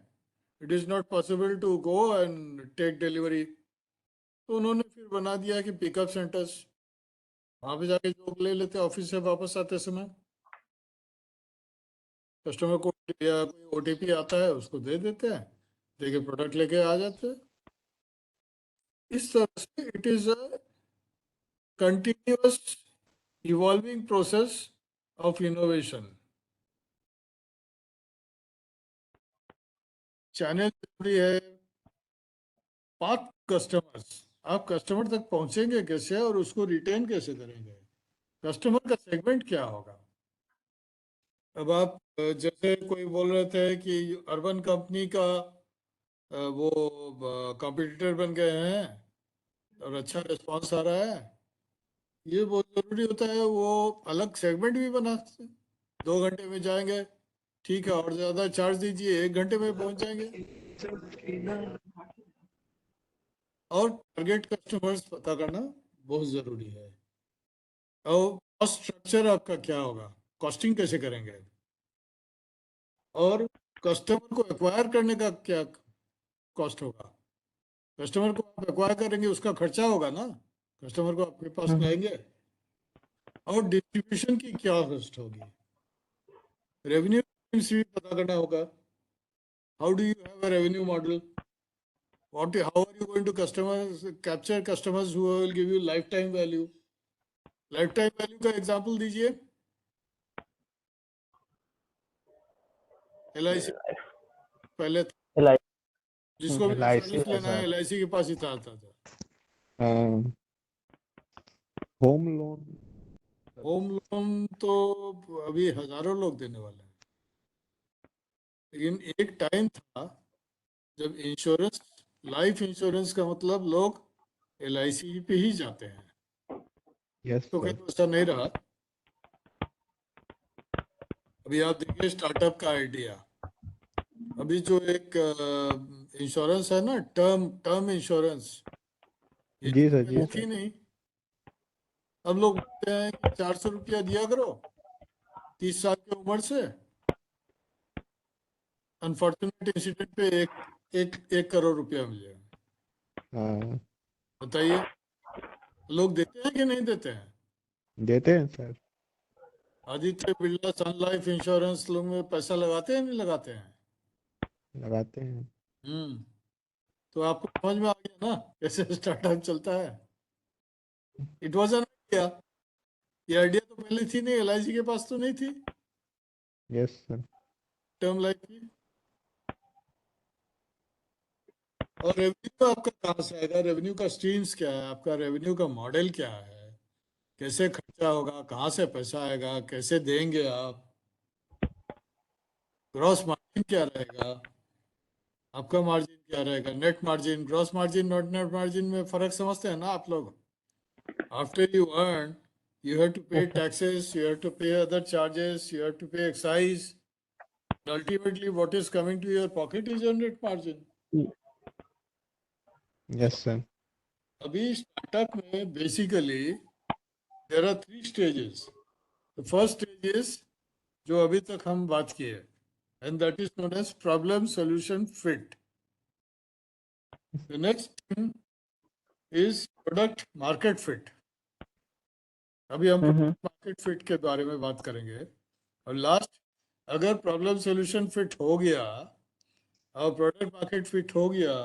it is not possible to go and take delivery. तो उन्होंने फिर बना दिया कि पिकअप सेंटर्स, वहाँ पे जाके लोग ले लेते हैं ऑफिस से वापस आते समय। कस्टमर को या कोई OTP आता है उसको दे देते हैं, देके प्रोडक्ट लेके आ जाते हैं। इस तरह से it is a continuous evolving process of innovation. Channel जरूरी है। पाथ कस्टमर्स, आप कस्टमर तक पहुंचेंगे कैसे और उसको रिटेन कैसे करेंगे, कस्टमर का सेगमेंट क्या होगा। अब आप जैसे कोई बोल रहे थे कि अर्बन कंपनी का वो कॉम्पिटिटर बन गए हैं और अच्छा रिस्पांस आ रहा है, ये बहुत जरूरी होता है। वो अलग सेगमेंट भी बना सकते हैं। 2 घंटे में जाएंगे, ठीक है, और ज़्यादा चार्ज दीजिए, 1 घंटे में पहुंच जाएंगे। और टारगेट कस्टमर्स पता करना बहुत ज़रूरी है। और कॉस्ट स्ट्रक्चर आपका क्या होगा, कॉस्टिंग कैसे करेंगे, और कस्टमर को एक्वायर करने का क्या कॉस्ट होगा। कस्टमर को आप एक्वायर करेंगे उसका खर्चा होगा ना, कस्टमर को आपके पास लाएंगे। और डिस्ट्रीब्यूशन की क्या कॉस्ट होगी, रेवेन्यू भी पता करना होगा। How do you have a revenue model, what how are you going to capture customers who will give you lifetime value। Lifetime value का एग्जांपल दीजिए। LIC पहले था, LI जिसको भी LIC इंश्योरेंस है लेना है सर। LIC के पास ही आता था। Home loan. होम लोन तो अभी हजारों लोग देने वाले हैं, लेकिन एक टाइम था जब इंश्योरेंस, लाइफ इंश्योरेंस का मतलब लोग LIC पे ही जाते हैं। यस तो सर। कहीं ऐसा नहीं रहा। अभी आप देखिए स्टार्टअप का आइडिया, अभी जो एक इंश्योरेंस है ना, टर्म टर्म इंश्योरेंस, ये जी चीज सर, जी पहले थी सर। नहीं। अब लोग बोलते हैं कि 400 रुपया दिया करो 30 साल की उम्र से अनफॉर्चुनेट इंसिडेंट पे एक करोड़ रुपया मिल जाएगा। हाँ बताइए, लोग देते हैं कि नहीं देते हैं? देते हैं सर। आदित्य बिरला सन लाइफ इंश्योरेंस लोग में पैसा लगाते हैं नहीं लगाते हैं? लगाते हैं। तो आपको समझ में आ गया ना कैसे स्टार्टअप चलता है? It was an idea. ये आइडिया तो पहले थी नहीं, एलआईसी के पास तो नहीं थी यस सर। टर्म लाइफ की। और रेवेन्यू आपका कहाँ से आएगा? रेवेन्यू का स्ट्रीम्स क्या है? आपका रेवेन्यू का मॉडल क्या है? कैसे खर्चा होगा? कहाँ से पैसा आएगा? कैसे देंगे आप? ग्रॉस मार्जिन क्या रहेगा? आपका मार्जिन क्या रहेगा? Net margin, gross margin, net margin में फर्क समझते हैं ना आप लोग? After you earn, you have to pay Yes, sir. taxes, you have to pay other charges, you have to pay excise. Ultimately, what is coming to your pocket is your net margin. Yes sir. अभी startup में basically there are 3 stages. The first stage is जो अभी तक हम बात किए, and that is known as problem solution fit. The next thing is product market fit. अभी हम Mm-hmm. product market fit के बारे में बात करेंगे। और लास्ट, अगर प्रॉब्लम सॉल्यूशन फिट हो गया और प्रोडक्ट मार्केट फिट हो गया,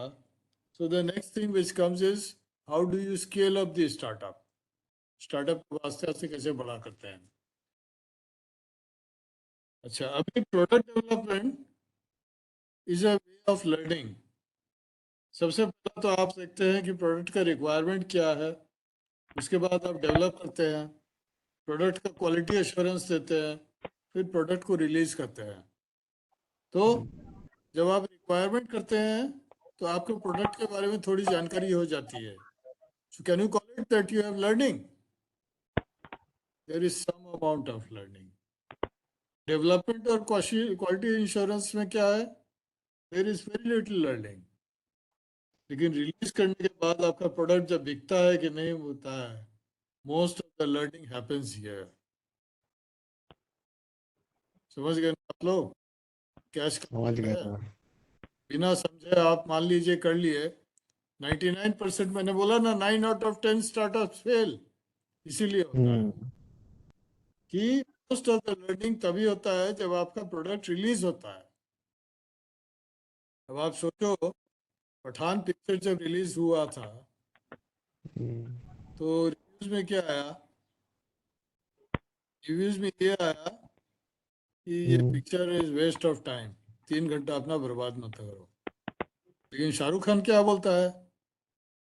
so the next thing which comes is how do you scale up the startup? Startup को आस्ते आस्ते कैसे बड़ा करते हैं? अच्छा, अभी product development is a way of learning. सबसे पहले तो आप देखते हैं कि प्रोडक्ट का रिक्वायरमेंट क्या है, उसके बाद आप डेवलप करते हैं, प्रोडक्ट का क्वालिटी एश्योरेंस देते हैं, फिर प्रोडक्ट को रिलीज करते हैं। तो जब आप रिक्वायरमेंट करते हैं तो आपको प्रोडक्ट के बारे में थोड़ी जानकारी हो जाती है। So can you call it that you have learning? There is some amount of learning. Development और क्वालिटी इंश्योरेंस में क्या है? There is very little learning. लेकिन रिलीज करने के बाद आपका प्रोडक्ट जब बिकता है कि नहीं होता है, most of the learning happens here. समझ गए ना आप लोग? कैश समझ का गए है, सर। बिना समझे आप मान लीजिए कर लिए। 99% मैंने बोला ना, 9 out of 10 स्टार्टअप फेल इसीलिए होता है हम्म। कि मोस्ट ऑफ द लर्निंग तभी होता है जब आपका प्रोडक्ट रिलीज होता है। अब आप सोचो, पठान पिक्चर जब रिलीज हुआ था हम्म। तो रिव्यूज में क्या आया? रिव्यूज में ये आया कि ये हम्म। Picture is waste of time, 3 घंटा अपना बर्बाद मत करो। लेकिन शाहरुख खान क्या बोलता है?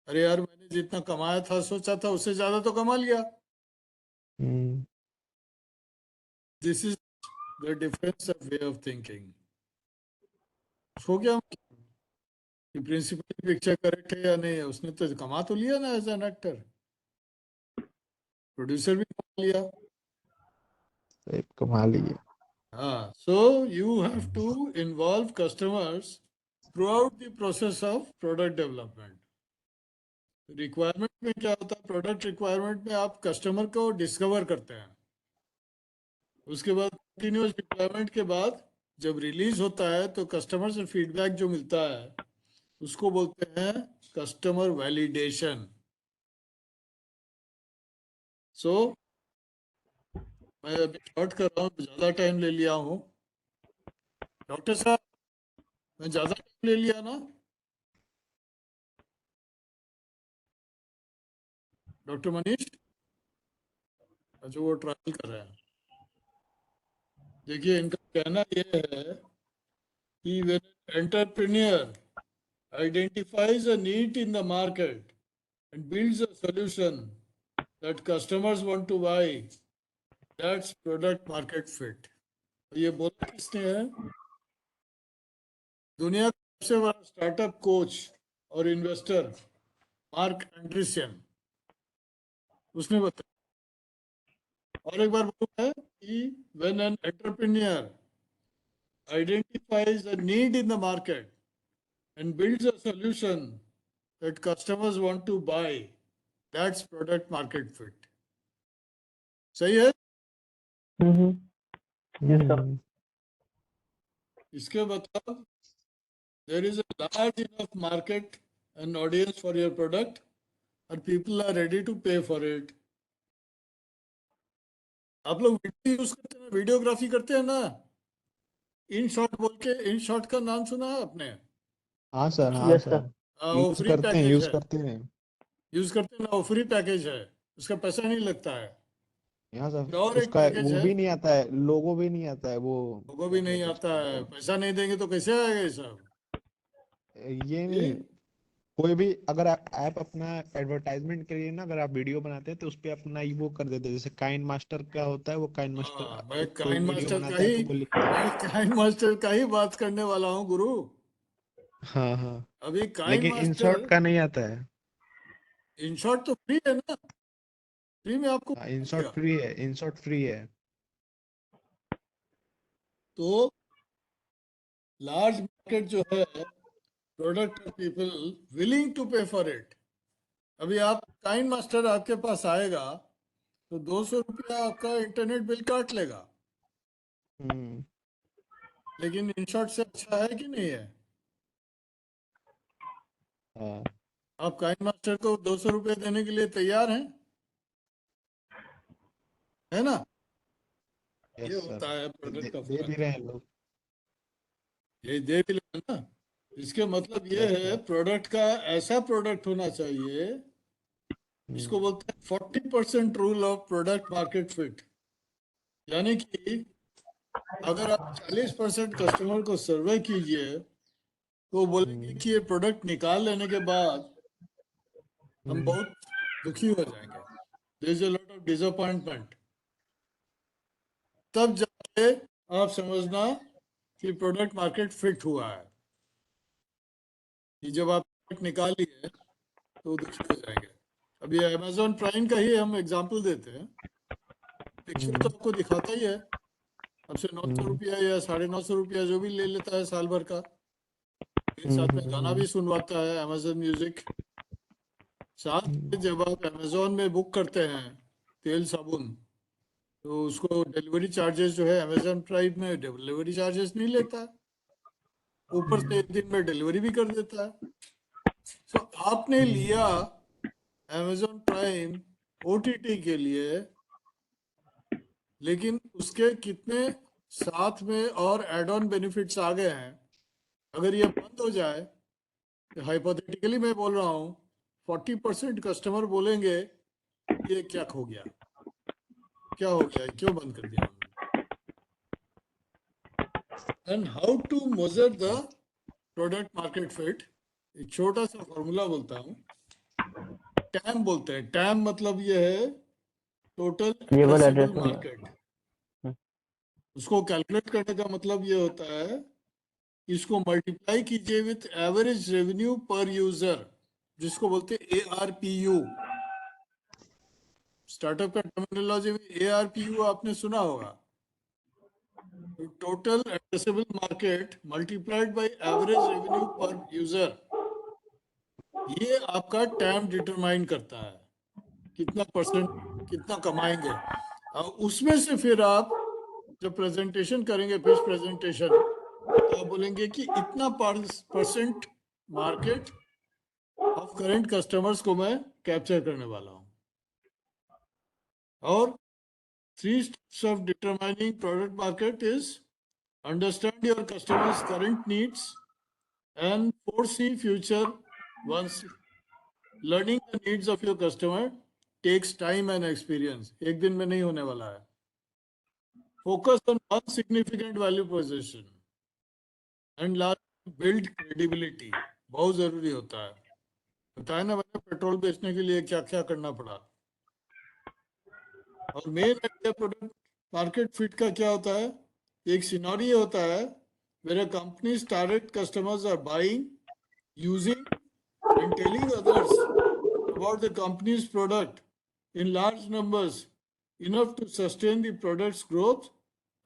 अरे यार, मैंने जितना कमाया था, सोचा था उससे ज्यादा तो कमा लिया। हम्म। This is the difference of way of thinking. हो गया कि प्रिंसिपल पिक्चर करेक्ट है या नहीं है, उसने तो कमा तो लिया ना एज एन एक्टर, प्रोड्यूसर भी कमा लिया। एक कमा लिए। हाँ, so you have to involve customers throughout the process of product development. Requirement में क्या होता है? प्रोडक्ट रिक्वायरमेंट में आप कस्टमर को डिस्कवर करते हैं, उसके बाद कंटिन्यूस डिप्लॉयमेंट के बाद जब रिलीज होता है तो कस्टमर से फीडबैक जो मिलता है उसको बोलते हैं कस्टमर वैलिडेशन। सो मैं अभी शॉर्ट कर रहा हूँ, ज़्यादा टाइम ले लिया हूँ। डॉक्टर साहब, मैं ज़्यादा टाइम ले लिया ना? डॉक्टर मनीष, अच्छा वो ट्रायल कर रहे हैं। देखिए, इनका कहना ये है कि when an entrepreneur identifies a need in the market and builds a solution that customers want to buy, that's product market fit. तो ये बोला किसने है? दुनिया का सबसे बड़ा स्टार्टअप कोच और इन्वेस्टर मार्क एंड्रीसन, उसने बताया। और एक बार बोला है कि when an entrepreneur identifies a need in the market and builds a solution that customers want to buy, that's product market fit. सही है? Mm-hmm. Yes, sir. इसके मतलब there is a large enough market and audience for your product and people are ready to pay for it. आप लोग video use करते हैं, videography करते हैं ना? इन शॉट बोल के, इन शॉट का नाम सुना है आपने? हाँ सर, हाँ Yes, sir. सर, वो यूज फ्री करते हैं, पैकेज यूज है, करते हैं। यूज करते हैं ना, वो फ्री पैकेज है, उसका पैसा नहीं लगता है। यहाँ सर फिर और एक उसका पैकेज वो है, भी नहीं आता है, लोगो भी नहीं आता है, वो लोगो भी क्या नहीं कहते हैं आता है, उसको, पैसा नहीं देंगे तो कैसे आएगा ये सब? ये ये नहीं, कोई भी अगर आप अपना एडवर्टाइजमेंट के लिए ना, अगर आप वीडियो बनाते हैं तो उस पे अपना वो कर देते हैं, जैसे काइन मास्टर क्या होता है, वो काइन मास्टर हाँ, मैं कोई काइन वीडियो मास्टर का बनाता है ही तो वो लिखता है। मैं काइन मास्टर का ही बात करने वाला हूँ गुरु। हाँ हाँ, अभी काइन लेकिन इंशॉर्ट मास्टर, का नहीं आता है। इंशॉट तो फ्री है ना, फ्री में आपको हाँ, मिलेगा। इंशॉर्ट फ्री है, इंशॉर्ट फ्री है। तो लार्ज मार्केट जो है, प्रोडक्ट पीपल विलिंग टू पे फॉर इट। अभी आप काइन मास्टर आपके पास आएगा तो 200 रुपया आपका इंटरनेट बिल काट लेगा, हम्म। लेकिन इंशॉट से अच्छा है कि नहीं है? हाँ। आप काइन मास्टर को 200 रुपये देने के लिए तैयार हैं? है ना? ये यस सर, होता है प्रोडक्ट का दे भी फर्क। रहे हैं लोग। ये दे भी लेना ना, इसके मतलब ये यस है सर। प्रोडक्ट का ऐसा प्रोडक्ट होना चाहिए, इसको हम्म। बोलते हैं 40% rule of product market fit. यानी कि अगर आप 40% कस्टमर को सर्वे कीजिए तो बोलेंगे हम्म। कि ये प्रोडक्ट निकाल लेने के बाद हम हम्म। बहुत दुखी हो जाएंगे, there is a lot of disappointment. तब जाके आप समझना कि प्रोडक्ट मार्केट फिट हुआ है। कि जब आप प्रोडक्ट निकालिए तो दुखी हो जाएंगे। अभी अमेजोन प्राइम का ही हम एग्जांपल देते हैं। पिक्चर तो हम्म। आपको दिखाता ही है, आपसे 900 हम्म। रुपया या 950 रुपया जो भी ले लेता है साल भर का, फिर हम्म। साथ में गाना भी सुनवाता है अमेजोन म्यूजिक। साथ में जब आप अमेजोन में बुक करते हैं तेल साबुन, तो उसको डिलीवरी चार्जेस जो है अमेजोन प्राइम में डिलीवरी चार्जेस नहीं लेता है, ऊपर से एक दिन में डिलीवरी भी कर देता है। तो आपने लिया अमेजोन प्राइम ओटीटी के लिए, लेकिन उसके कितने साथ में और एड ऑन बेनिफिट्स आ गए हैं। अगर ये बंद हो जाए, हाइपोथेटिकली मैं बोल रहा हूँ, 40% कस्टमर बोलेंगे ये क्या खो गया, क्या हो गया, क्यों बंद कर दिया हमने। And how to measure the product market fit, एक छोटा सा फॉर्मूला बोलता हूँ, टैम बोलते हैं। टैम मतलब ये है total Level addressable address number. Market. उसको कैलकुलेट करने का मतलब ये होता है, इसको मल्टीप्लाई कीजिए विथ एवरेज रेवेन्यू पर यूजर, जिसको बोलते हैं ARPU। स्टार्टअप का टर्मिनोलॉजी में ARPU आपने सुना होगा, total addressable market multiplied by average revenue पर यूजर। ये आपका टैम डिटरमाइन करता है, कितना परसेंट, कितना कमाएंगे। और उसमें से फिर आप जब प्रेजेंटेशन करेंगे, फिश प्रेजेंटेशन, तो आप बोलेंगे कि इतना percent market of current customers को मैं कैप्चर करने वाला हूं। और 3 steps of determining product market is understand your customers current needs and foresee future ones. Learning the needs of your customer takes time and experience, एक दिन में नहीं होने वाला है। Focus on one significant value proposition and last build credibility, बहुत जरूरी होता है। बताया ना मैंने पेट्रोल बेचने के लिए क्या क्या करना पड़ा। और main idea product market fit का क्या होता है, एक सिनारियो होता है where a company's target customers are buying, using and telling others about the company's product in large numbers, enough to sustain the product's growth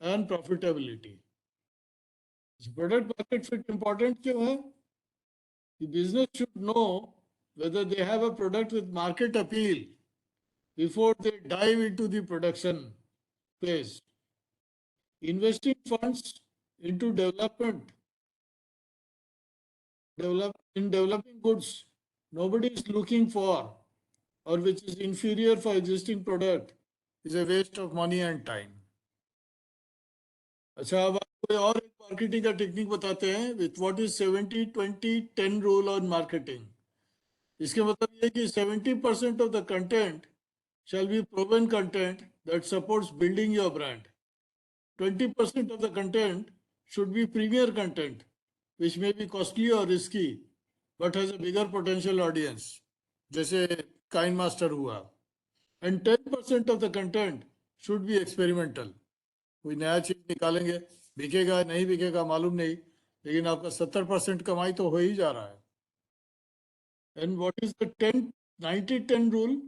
and profitability. Product market fit important क्यों है? The business should know whether they have a product with market appeal before they dive into the production phase. investing funds into developing goods nobody is looking for or which is inferior for existing product is a waste of money and time. अच्छा, अब आपको और एक marketing का technique बताते हैं with what is 70-20-10 rule on marketing. इसके मतलब ये कि 70% of the content shall be proven content that supports building your brand. 20% of the content should be premier content, which may be costly or risky, but has a bigger potential audience, जैसे Kine master हुआ. And 10% of the content should be experimental. कोई नया चीज निकालेंगे, बिकेगा नहीं बिकेगा मालूम नहीं, लेकिन आपका 70% कमाई तो हो ही जा रहा है. And what is the 10-90-10 rule?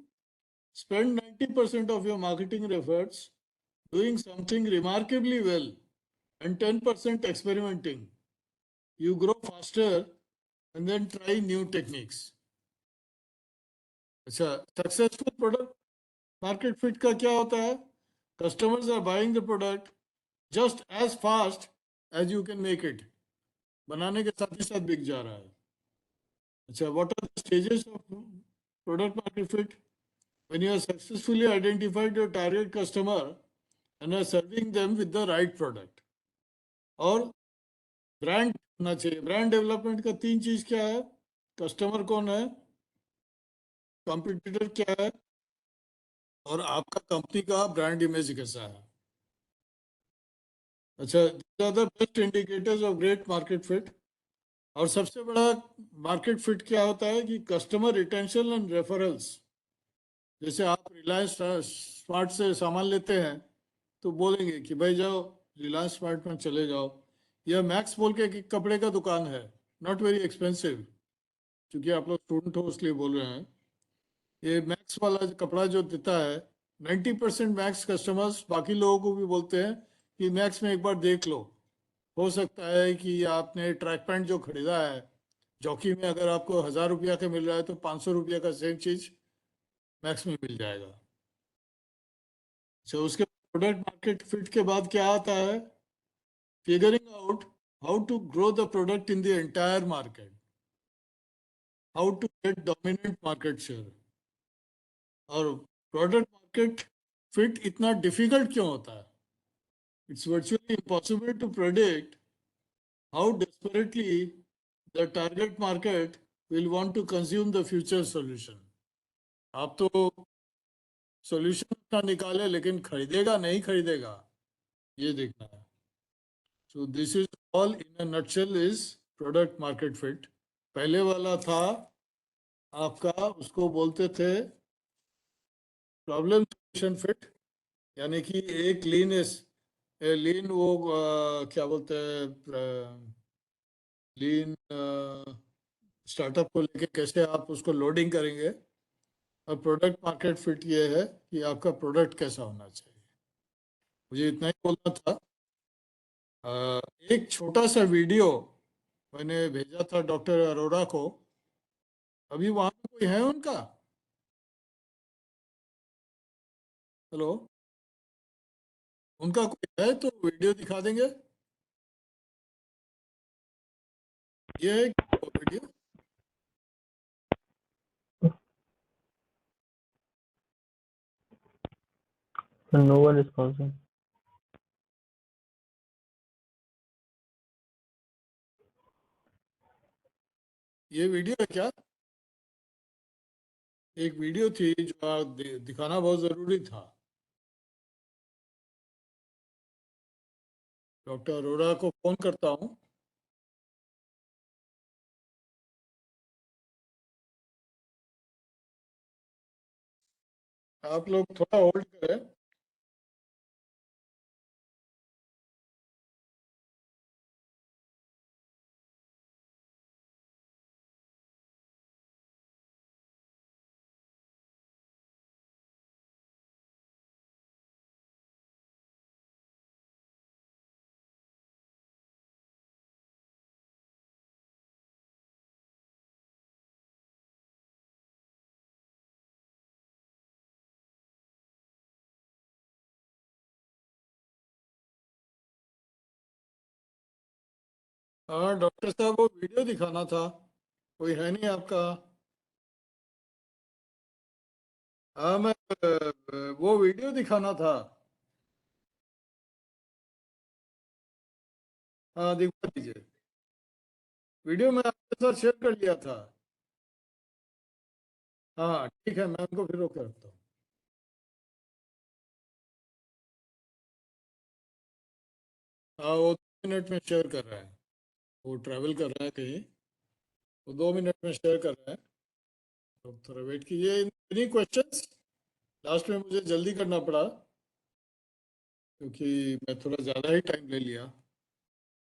Spend 90% of your marketing efforts doing something remarkably well and 10% experimenting. You grow faster and then try new techniques. अच्छा, successful product market fit का क्या होता है? Customers are buying the product just as fast as you can make it. बनाने के साथ ही साथ बिक जा रहा है. अच्छा, what are the stages of product market fit? When you have successfully identified your target customer and are serving them with the right product. और ब्रांड होना चाहिए. ब्रांड डेवलपमेंट का 3 चीज क्या है? कस्टमर कौन है, कॉम्पिटिटर क्या है, और आपका कंपनी का ब्रांड इमेज कैसा है. अच्छा, these are the best indicators of great market fit. और सबसे बड़ा मार्केट फिट क्या होता है कि कस्टमर रिटेंशन एंड रेफरल्स. जैसे आप रिलायंस स्मार्ट से सामान लेते हैं तो बोलेंगे कि भाई जाओ रिलायंस स्मार्ट में चले जाओ. यह मैक्स बोल के एक कपड़े का दुकान है, नॉट वेरी एक्सपेंसिव, क्योंकि आप लोग स्टूडेंट हो इसलिए बोल रहे हैं. ये मैक्स वाला कपड़ा जो देता है, 90% मैक्स कस्टमर्स बाकी लोगों को भी बोलते हैं कि मैक्स में एक बार देख लो. हो सकता है कि आपने ट्रैक पैंट जो खरीदा है जॉकी में, अगर आपको 1000 रुपया का मिल रहा है तो 500 रुपया का सेम चीज मैक्स में मिल जाएगा. तो उसके प्रोडक्ट मार्केट फिट के बाद क्या आता है? Figuring out how to grow the product in the entire market, how to get dominant market share. और प्रोडक्ट मार्केट फिट इतना डिफिकल्ट क्यों होता है? It's virtually impossible to predict how desperately the target market will want to consume the future solution. आप तो solution अपना निकाले, लेकिन खरीदेगा नहीं खरीदेगा ये देखना है. So this is all in a nutshell is product market fit. पहले वाला था आपका, उसको बोलते थे प्रॉब्लम सॉल्यूशन फिट, यानी कि एक लीन वो क्या बोलते हैं, लीन स्टार्टअप को लेके कैसे आप उसको लोडिंग करेंगे. और प्रोडक्ट मार्केट फिट ये है कि आपका प्रोडक्ट कैसा होना चाहिए. मुझे इतना ही बोलना था. एक छोटा सा वीडियो मैंने भेजा था डॉक्टर अरोड़ा को. अभी वहाँ पे कोई है उनका? हेलो, उनका कोई है तो वीडियो दिखा देंगे. ये है video. No one is constant. ये वीडियो है क्या? एक वीडियो थी जो दिखाना बहुत जरूरी था. डॉक्टर अरोड़ा को फोन करता हूँ. आप लोग थोड़ा होल्ड करें. हाँ डॉक्टर साहब, वो वीडियो दिखाना था, कोई है नहीं आपका? हाँ मैं वो वीडियो दिखाना था। हाँ दिखा दीजिए। वीडियो मैं आपके साथ शेयर कर लिया था। हाँ ठीक है, मैं उनको फिर रोक के रखता हूँ। हाँ वो 2 मिनट में शेयर कर रहा है, वो ट्रैवल कर रहा है कहीं, वो 2 मिनट में शेयर कर रहा है। तो थोड़ा वेट कीजिए। Any questions? लास्ट में मुझे जल्दी करना पड़ा क्योंकि मैं थोड़ा ज़्यादा ही टाइम ले लिया।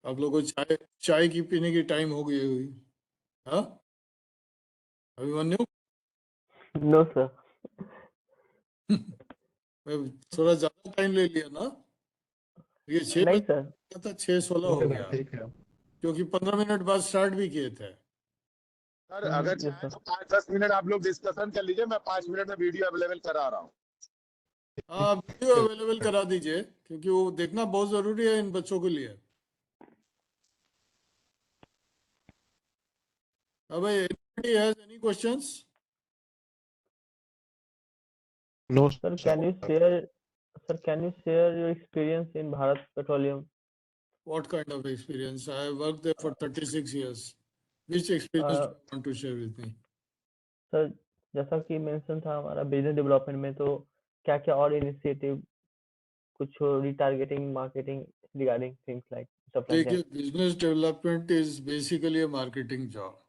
आप लोगों को चाय चाय की पीने की टाइम हो गई हुई। हाँ अभिमन्यु? No sir. मैं थोड़ा ज़्यादा टाइम ले लिया ना? ये छः नहीं सर। बजे था, 6:16 हो गया, ठीक है। क्योंकि 15 मिनट बाद स्टार्ट भी किए थे। सर अगर यस चाहे सर। तो 5-10 मिनट आप लोग डिस्कशन कर लीजिए, मैं 5 मिनट में वीडियो अवेलेबल करा रहा हूँ। हाँ आप वीडियो अवेलेबल करा दीजिए, क्योंकि वो देखना बहुत ज़रूरी है इन बच्चों के लिए। हाँ भाई, anybody has any questions? No sir can you share your experience in Bharat Petroleum? What kind of experience? I have worked there for 36 years. Which experience do you want to share with me? Sir जैसा कि mention था हमारा business development में, तो क्या क्या और initiative, कुछ retargeting marketing regarding things like stuff like देखिए, that? business development is basically a marketing job.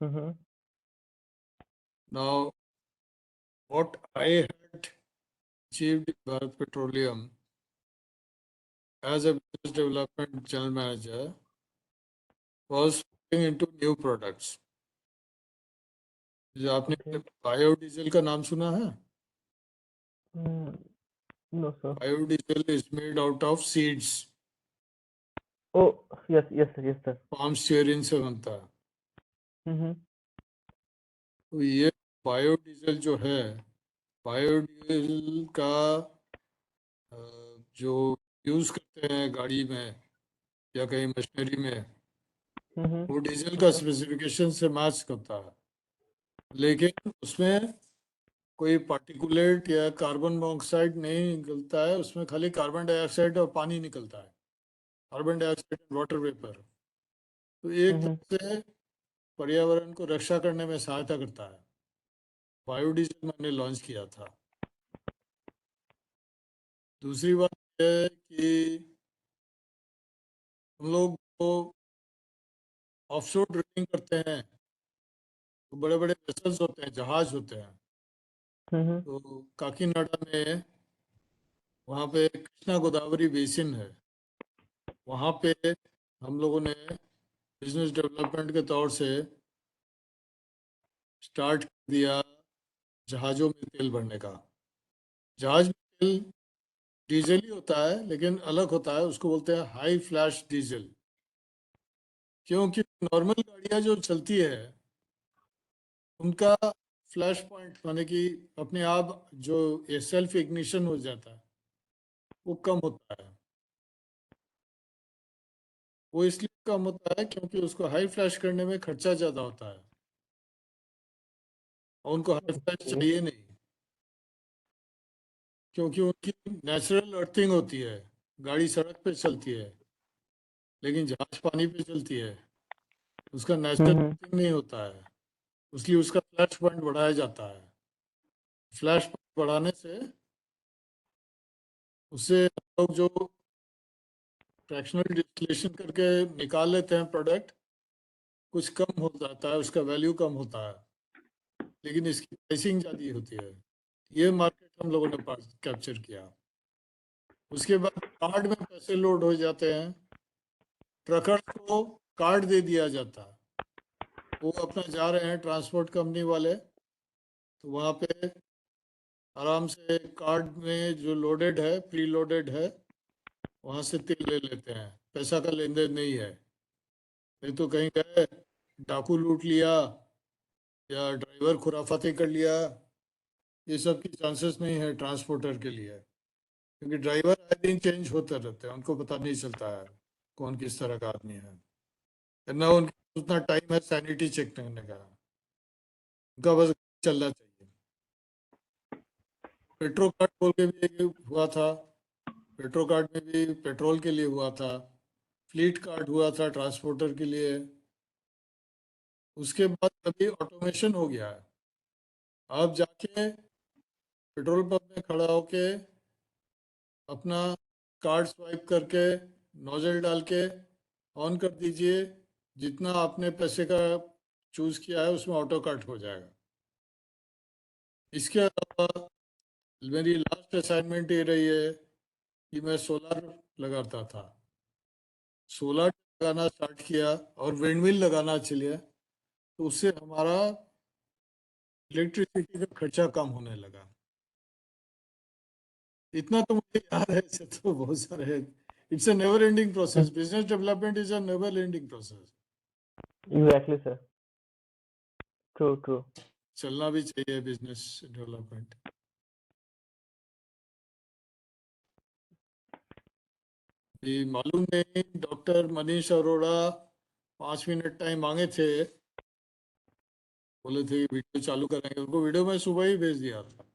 Hmm. Now, what I had achieved in Bharat Petroleum as a business development general manager was looking into new products. जो आपने okay. Biodiesel का नाम सुना है? No sir. Biodiesel is made out of seeds. Oh yes yes sir, yes sir. Palm stearin से बनता है। हम्म। तो ये बायोडीजल जो है, बायोडीजल का अ, जो यूज़ करते हैं गाड़ी में या कहीं मशीनरी में, वो डीजल का ओके। स्पेसिफिकेशन से मैच करता है, लेकिन उसमें कोई पार्टिकुलेट या कार्बन मोनोऑक्साइड नहीं निकलता है, उसमें खाली कार्बन डाइऑक्साइड और पानी निकलता है, carbon dioxide and water vapour. तो एक तरह से पर्यावरण को रक्षा करने में सहायता करता है। बायोडीजल मैंने लॉन्च किया था। दूसरी बात यह है कि हम लोग को ऑफशोर ड्रिलिंग करते हैं, तो बड़े बड़े वेसल्स होते हैं, जहाज होते हैं। तो काकीनाडा में वहाँ पे कृष्णा गोदावरी बेसिन है, वहाँ पे हम लोगों ने बिजनेस डेवलपमेंट के तौर से स्टार्ट कर दिया जहाज़ों में तेल भरने का। जहाज में तेल डीजल ही होता है, लेकिन अलग होता है, उसको बोलते हैं हाई फ्लैश डीजल। क्योंकि नॉर्मल गाड़ियाँ जो चलती है उनका फ्लैश पॉइंट माने कि अपने आप जो ये सेल्फ इग्निशन हो जाता है वो कम होता है। वो इसलिए कम होता है क्योंकि उसको हाई फ्लैश करने में खर्चा ज़्यादा होता है, और उनको हाई फ्लैश ओके। चाहिए नहीं, क्योंकि उनकी नेचुरल अर्थिंग होती है। गाड़ी सड़क पे चलती है, लेकिन जहाज पानी पे चलती है, उसका नेचुरल अर्थिंग नहीं होता है, इसलिए उसका फ्लैश पॉइंट बढ़ाया जाता है। फ्लैश पॉइंट बढ़ाने से उससे हम लोग जो फ्रैक्शनल डिस्टिलेशन करके निकाल लेते हैं प्रोडक्ट, कुछ कम हो जाता है, उसका वैल्यू कम होता है, लेकिन इसकी प्राइसिंग ज़्यादा होती है। ये मार्केट हम लोगों ने कैप्चर किया। उसके बाद कार्ड में पैसे लोड हो जाते हैं, ट्रकर को कार्ड दे दिया जाता है, वो अपना जा रहे हैं ट्रांसपोर्ट कंपनी वाले, तो वहाँ पे आराम से कार्ड में जो लोडेड है, प्री लोडेड है, वहाँ से तेल ले लेते हैं, पैसा का लेन देन नहीं है। नहीं तो कहीं गए, डाकू लूट लिया या ड्राइवर खुराफाती कर लिया, ये सब की चांसेस नहीं है ट्रांसपोर्टर के लिए, क्योंकि ड्राइवर आए दिन चेंज होते रहते हैं, उनको पता नहीं चलता है कौन किस तरह का आदमी है। ना उनका उतना टाइम है सैनिटी चेक करने का, उनका बस चलना चाहिए। पेट्रो कार्ड बोल के भी एक हुआ था, पेट्रो कार्ड में भी पेट्रोल के लिए हुआ था, फ्लीट कार्ड हुआ था ट्रांसपोर्टर के लिए। उसके बाद अभी ऑटोमेशन हो गया है, आप जाके पेट्रोल पंप में खड़ा होके अपना कार्ड स्वाइप करके नोजल डाल के ऑन कर दीजिए, जितना आपने पैसे का चूज किया है उसमें ऑटो कट हो जाएगा। इसके अलावा मेरी लास्ट असाइनमेंट ये रही है कि मैं सोलर लगाता था, सोलर लगाना स्टार्ट किया और विंडमिल लगाना चलिए, तो उससे हमारा इलेक्ट्रिसिटी का खर्चा कम होने लगा। इतना तो मुझे याद है, ऐसे तो बहुत सारे हैं। It's a never ending process, business development is a never ending process. Exactly, sir. True, true. चलना भी चाहिए बिजनेस डेवलपमेंट। ये मालूम नहीं, doctor Manish Arora 5 minute time मांगे थे, बोले थे वीडियो चालू करेंगे, उनको वीडियो मैं सुबह ही भेज दिया था।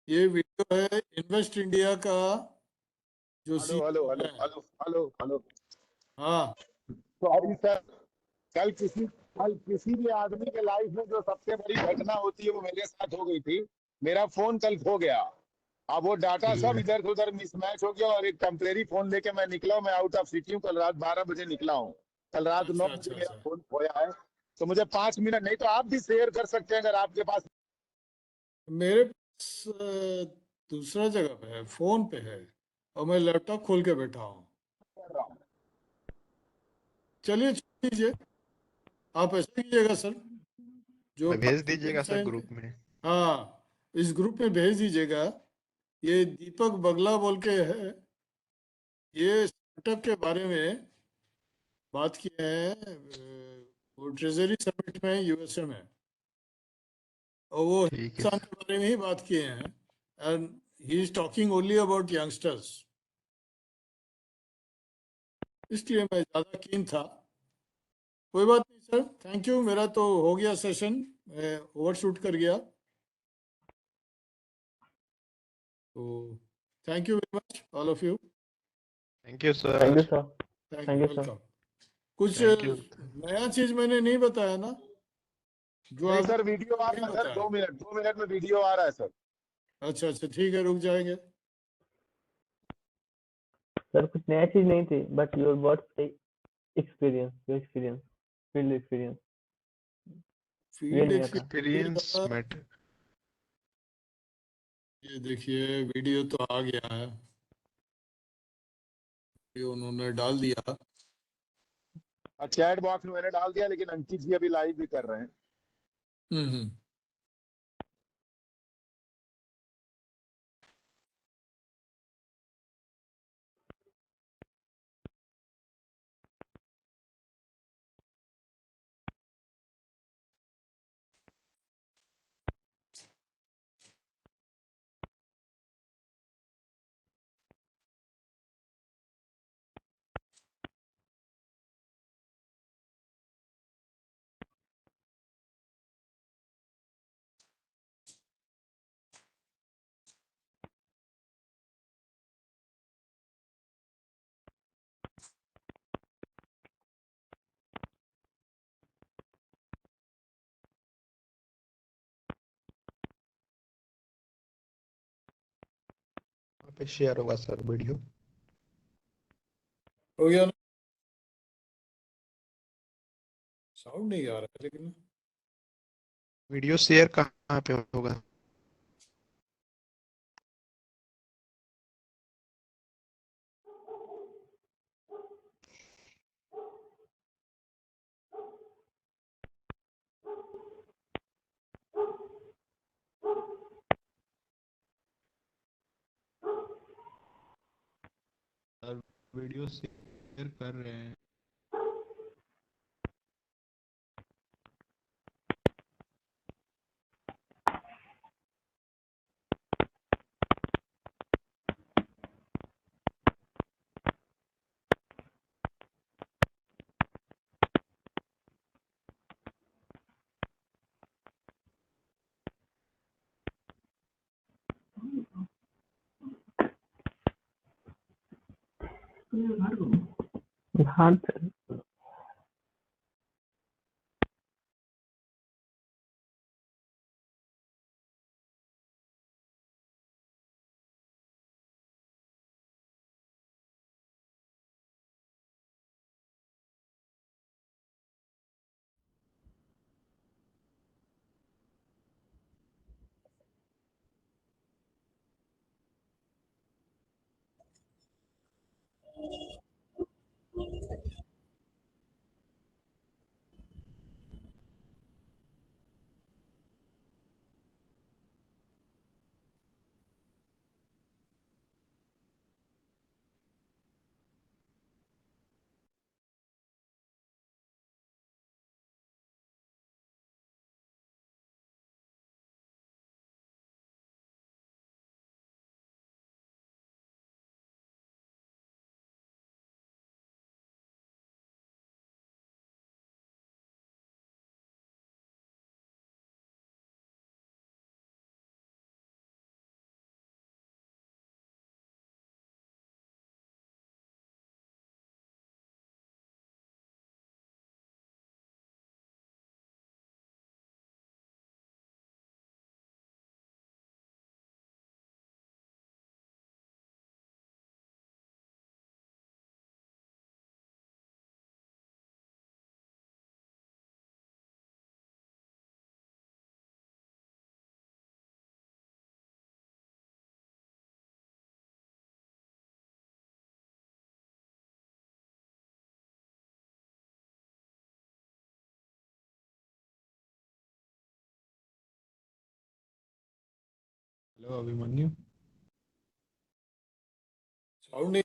ये वीडियो है इन्वेस्ट इंडिया का, जो हेलो हेलो सीईओ हेलो है। Hello hello hello. हाँ सॉरी सर, कल किसी भी आदमी के लाइफ में जो सबसे बड़ी घटना होती है वो मेरे साथ हो गई थी। मेरा फोन कल खो गया। अब वो डाटा सब इधर से उधर मिसमैच हो गया और एक टेम्परेरी फोन लेके मैं निकला हूँ। मैं आउट ऑफ सिटी हूँ, कल रात 12 बजे निकला हूँ। कल रात नौ अच्छा बजे अच्छा मेरा अच्छा। फोन खोया है। तो मुझे 5 मिनट, नहीं तो आप भी शेयर कर सकते हैं अगर आपके पास। मेरे पास दूसरा जगह पे है, फोन पे है, और मैं लैपटॉप खोल के बैठा हूँ। कर रहा हूँ। चलिए छोड़ दीजिए, आप ऐसा कीजिएगा सर, जो भेज दीजिएगा पार्टिसिपेंट्स सर हैं, ग्रुप में। हाँ इस ग्रुप में भेज दीजिएगा। ये दीपक बगला बोल के है, ये स्टार्टअप के बारे में बात किए हैं, वो ट्रेजरी समिट में यूएसए में, और वो ठीक है हिंदुस्तान सर। के बारे में ही बात किए हैं। And he is talking only about youngsters, इसलिए मैं ज़्यादा कीन था। कोई बात नहीं सर, थैंक यू, मेरा तो हो गया सेशन, ओवर शूट कर गया, तो thank you very much all of you. Thank you Thank you, sir. sir. Thank Thank you, you, sir. Welcome. कुछ थैंक यू। नया चीज मैंने नहीं बताया ना, जो नहीं आप सर, वीडियो आ नहीं रहा है सर, बताया। 2 मिनट 2 मिनट में वीडियो आ रहा है सर। अच्छा अच्छा, ठीक है, रुक जाएंगे। सर कुछ नया चीज नहीं थी, but your words experience, your experience, field experience, ये फील्ड नया था। एक्सपीरियंस एक्सपीरियंस ज़्यादा। मैटर। ये देखिए वीडियो तो आ गया है, ये उन्होंने डाल दिया। चैट बॉक्स में मैंने डाल दिया, लेकिन अंकित जी अभी लाइव भी कर रहे हैं। हम्म। वहाँ पे शेयर होगा सर वीडियो। हो गया ना, साउंड नहीं आ रहा है लेकिन। वीडियो शेयर कहाँ पे होगा? सर वीडियो शेयर कर रहे हैं। घाट हेलो अभिमन्यु। साउंड नहीं।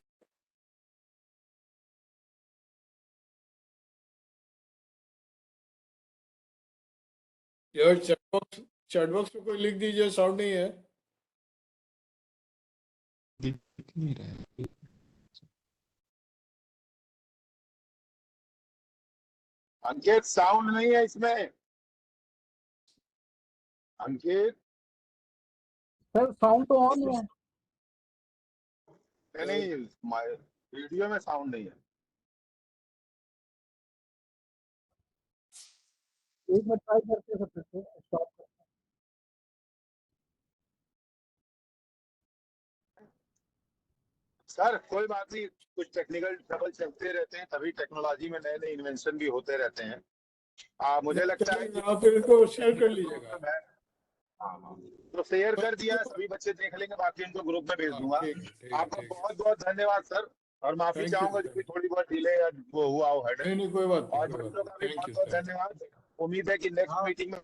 यार चैटबॉक्स पे कोई लिख दीजिए, साउंड नहीं है। दिख नहीं रहा है। अंकित साउंड नहीं है इसमें। अंकित सर साउंड तो ऑन है। नहीं, वीडियो में साउंड नहीं है। एक मिनट ट्राई करके सर फिर से स्टॉप। सर कोई बात नहीं, कुछ टेक्निकल ट्रबल चलते रहते हैं, तभी टेक्नोलॉजी में नए नए इन्वेंशन भी होते रहते हैं। मुझे लगता है कि आप फिर इसको शेयर कर लीजिएगा। प्रॉब्लम है। हाँ हाँ, तो शेयर कर दिया है, सभी बच्चे देख लेंगे, बाकी इनको ग्रुप में भेज हाँ, दूंगा। ठीक है, ठीक है, आपका ठीक है। बहुत बहुत धन्यवाद सर, और माफी थैंक यू, चाहूंगा जो भी थोड़ी बहुत डिले या वो हुआ हो हेड। नहीं नहीं, कोई बात नहीं, और कोई बात बच्चों नहीं। का भी थैंक बहुत यू बहुत सर। धन्यवाद। उम्मीद है कि नेक्स्ट मीटिंग में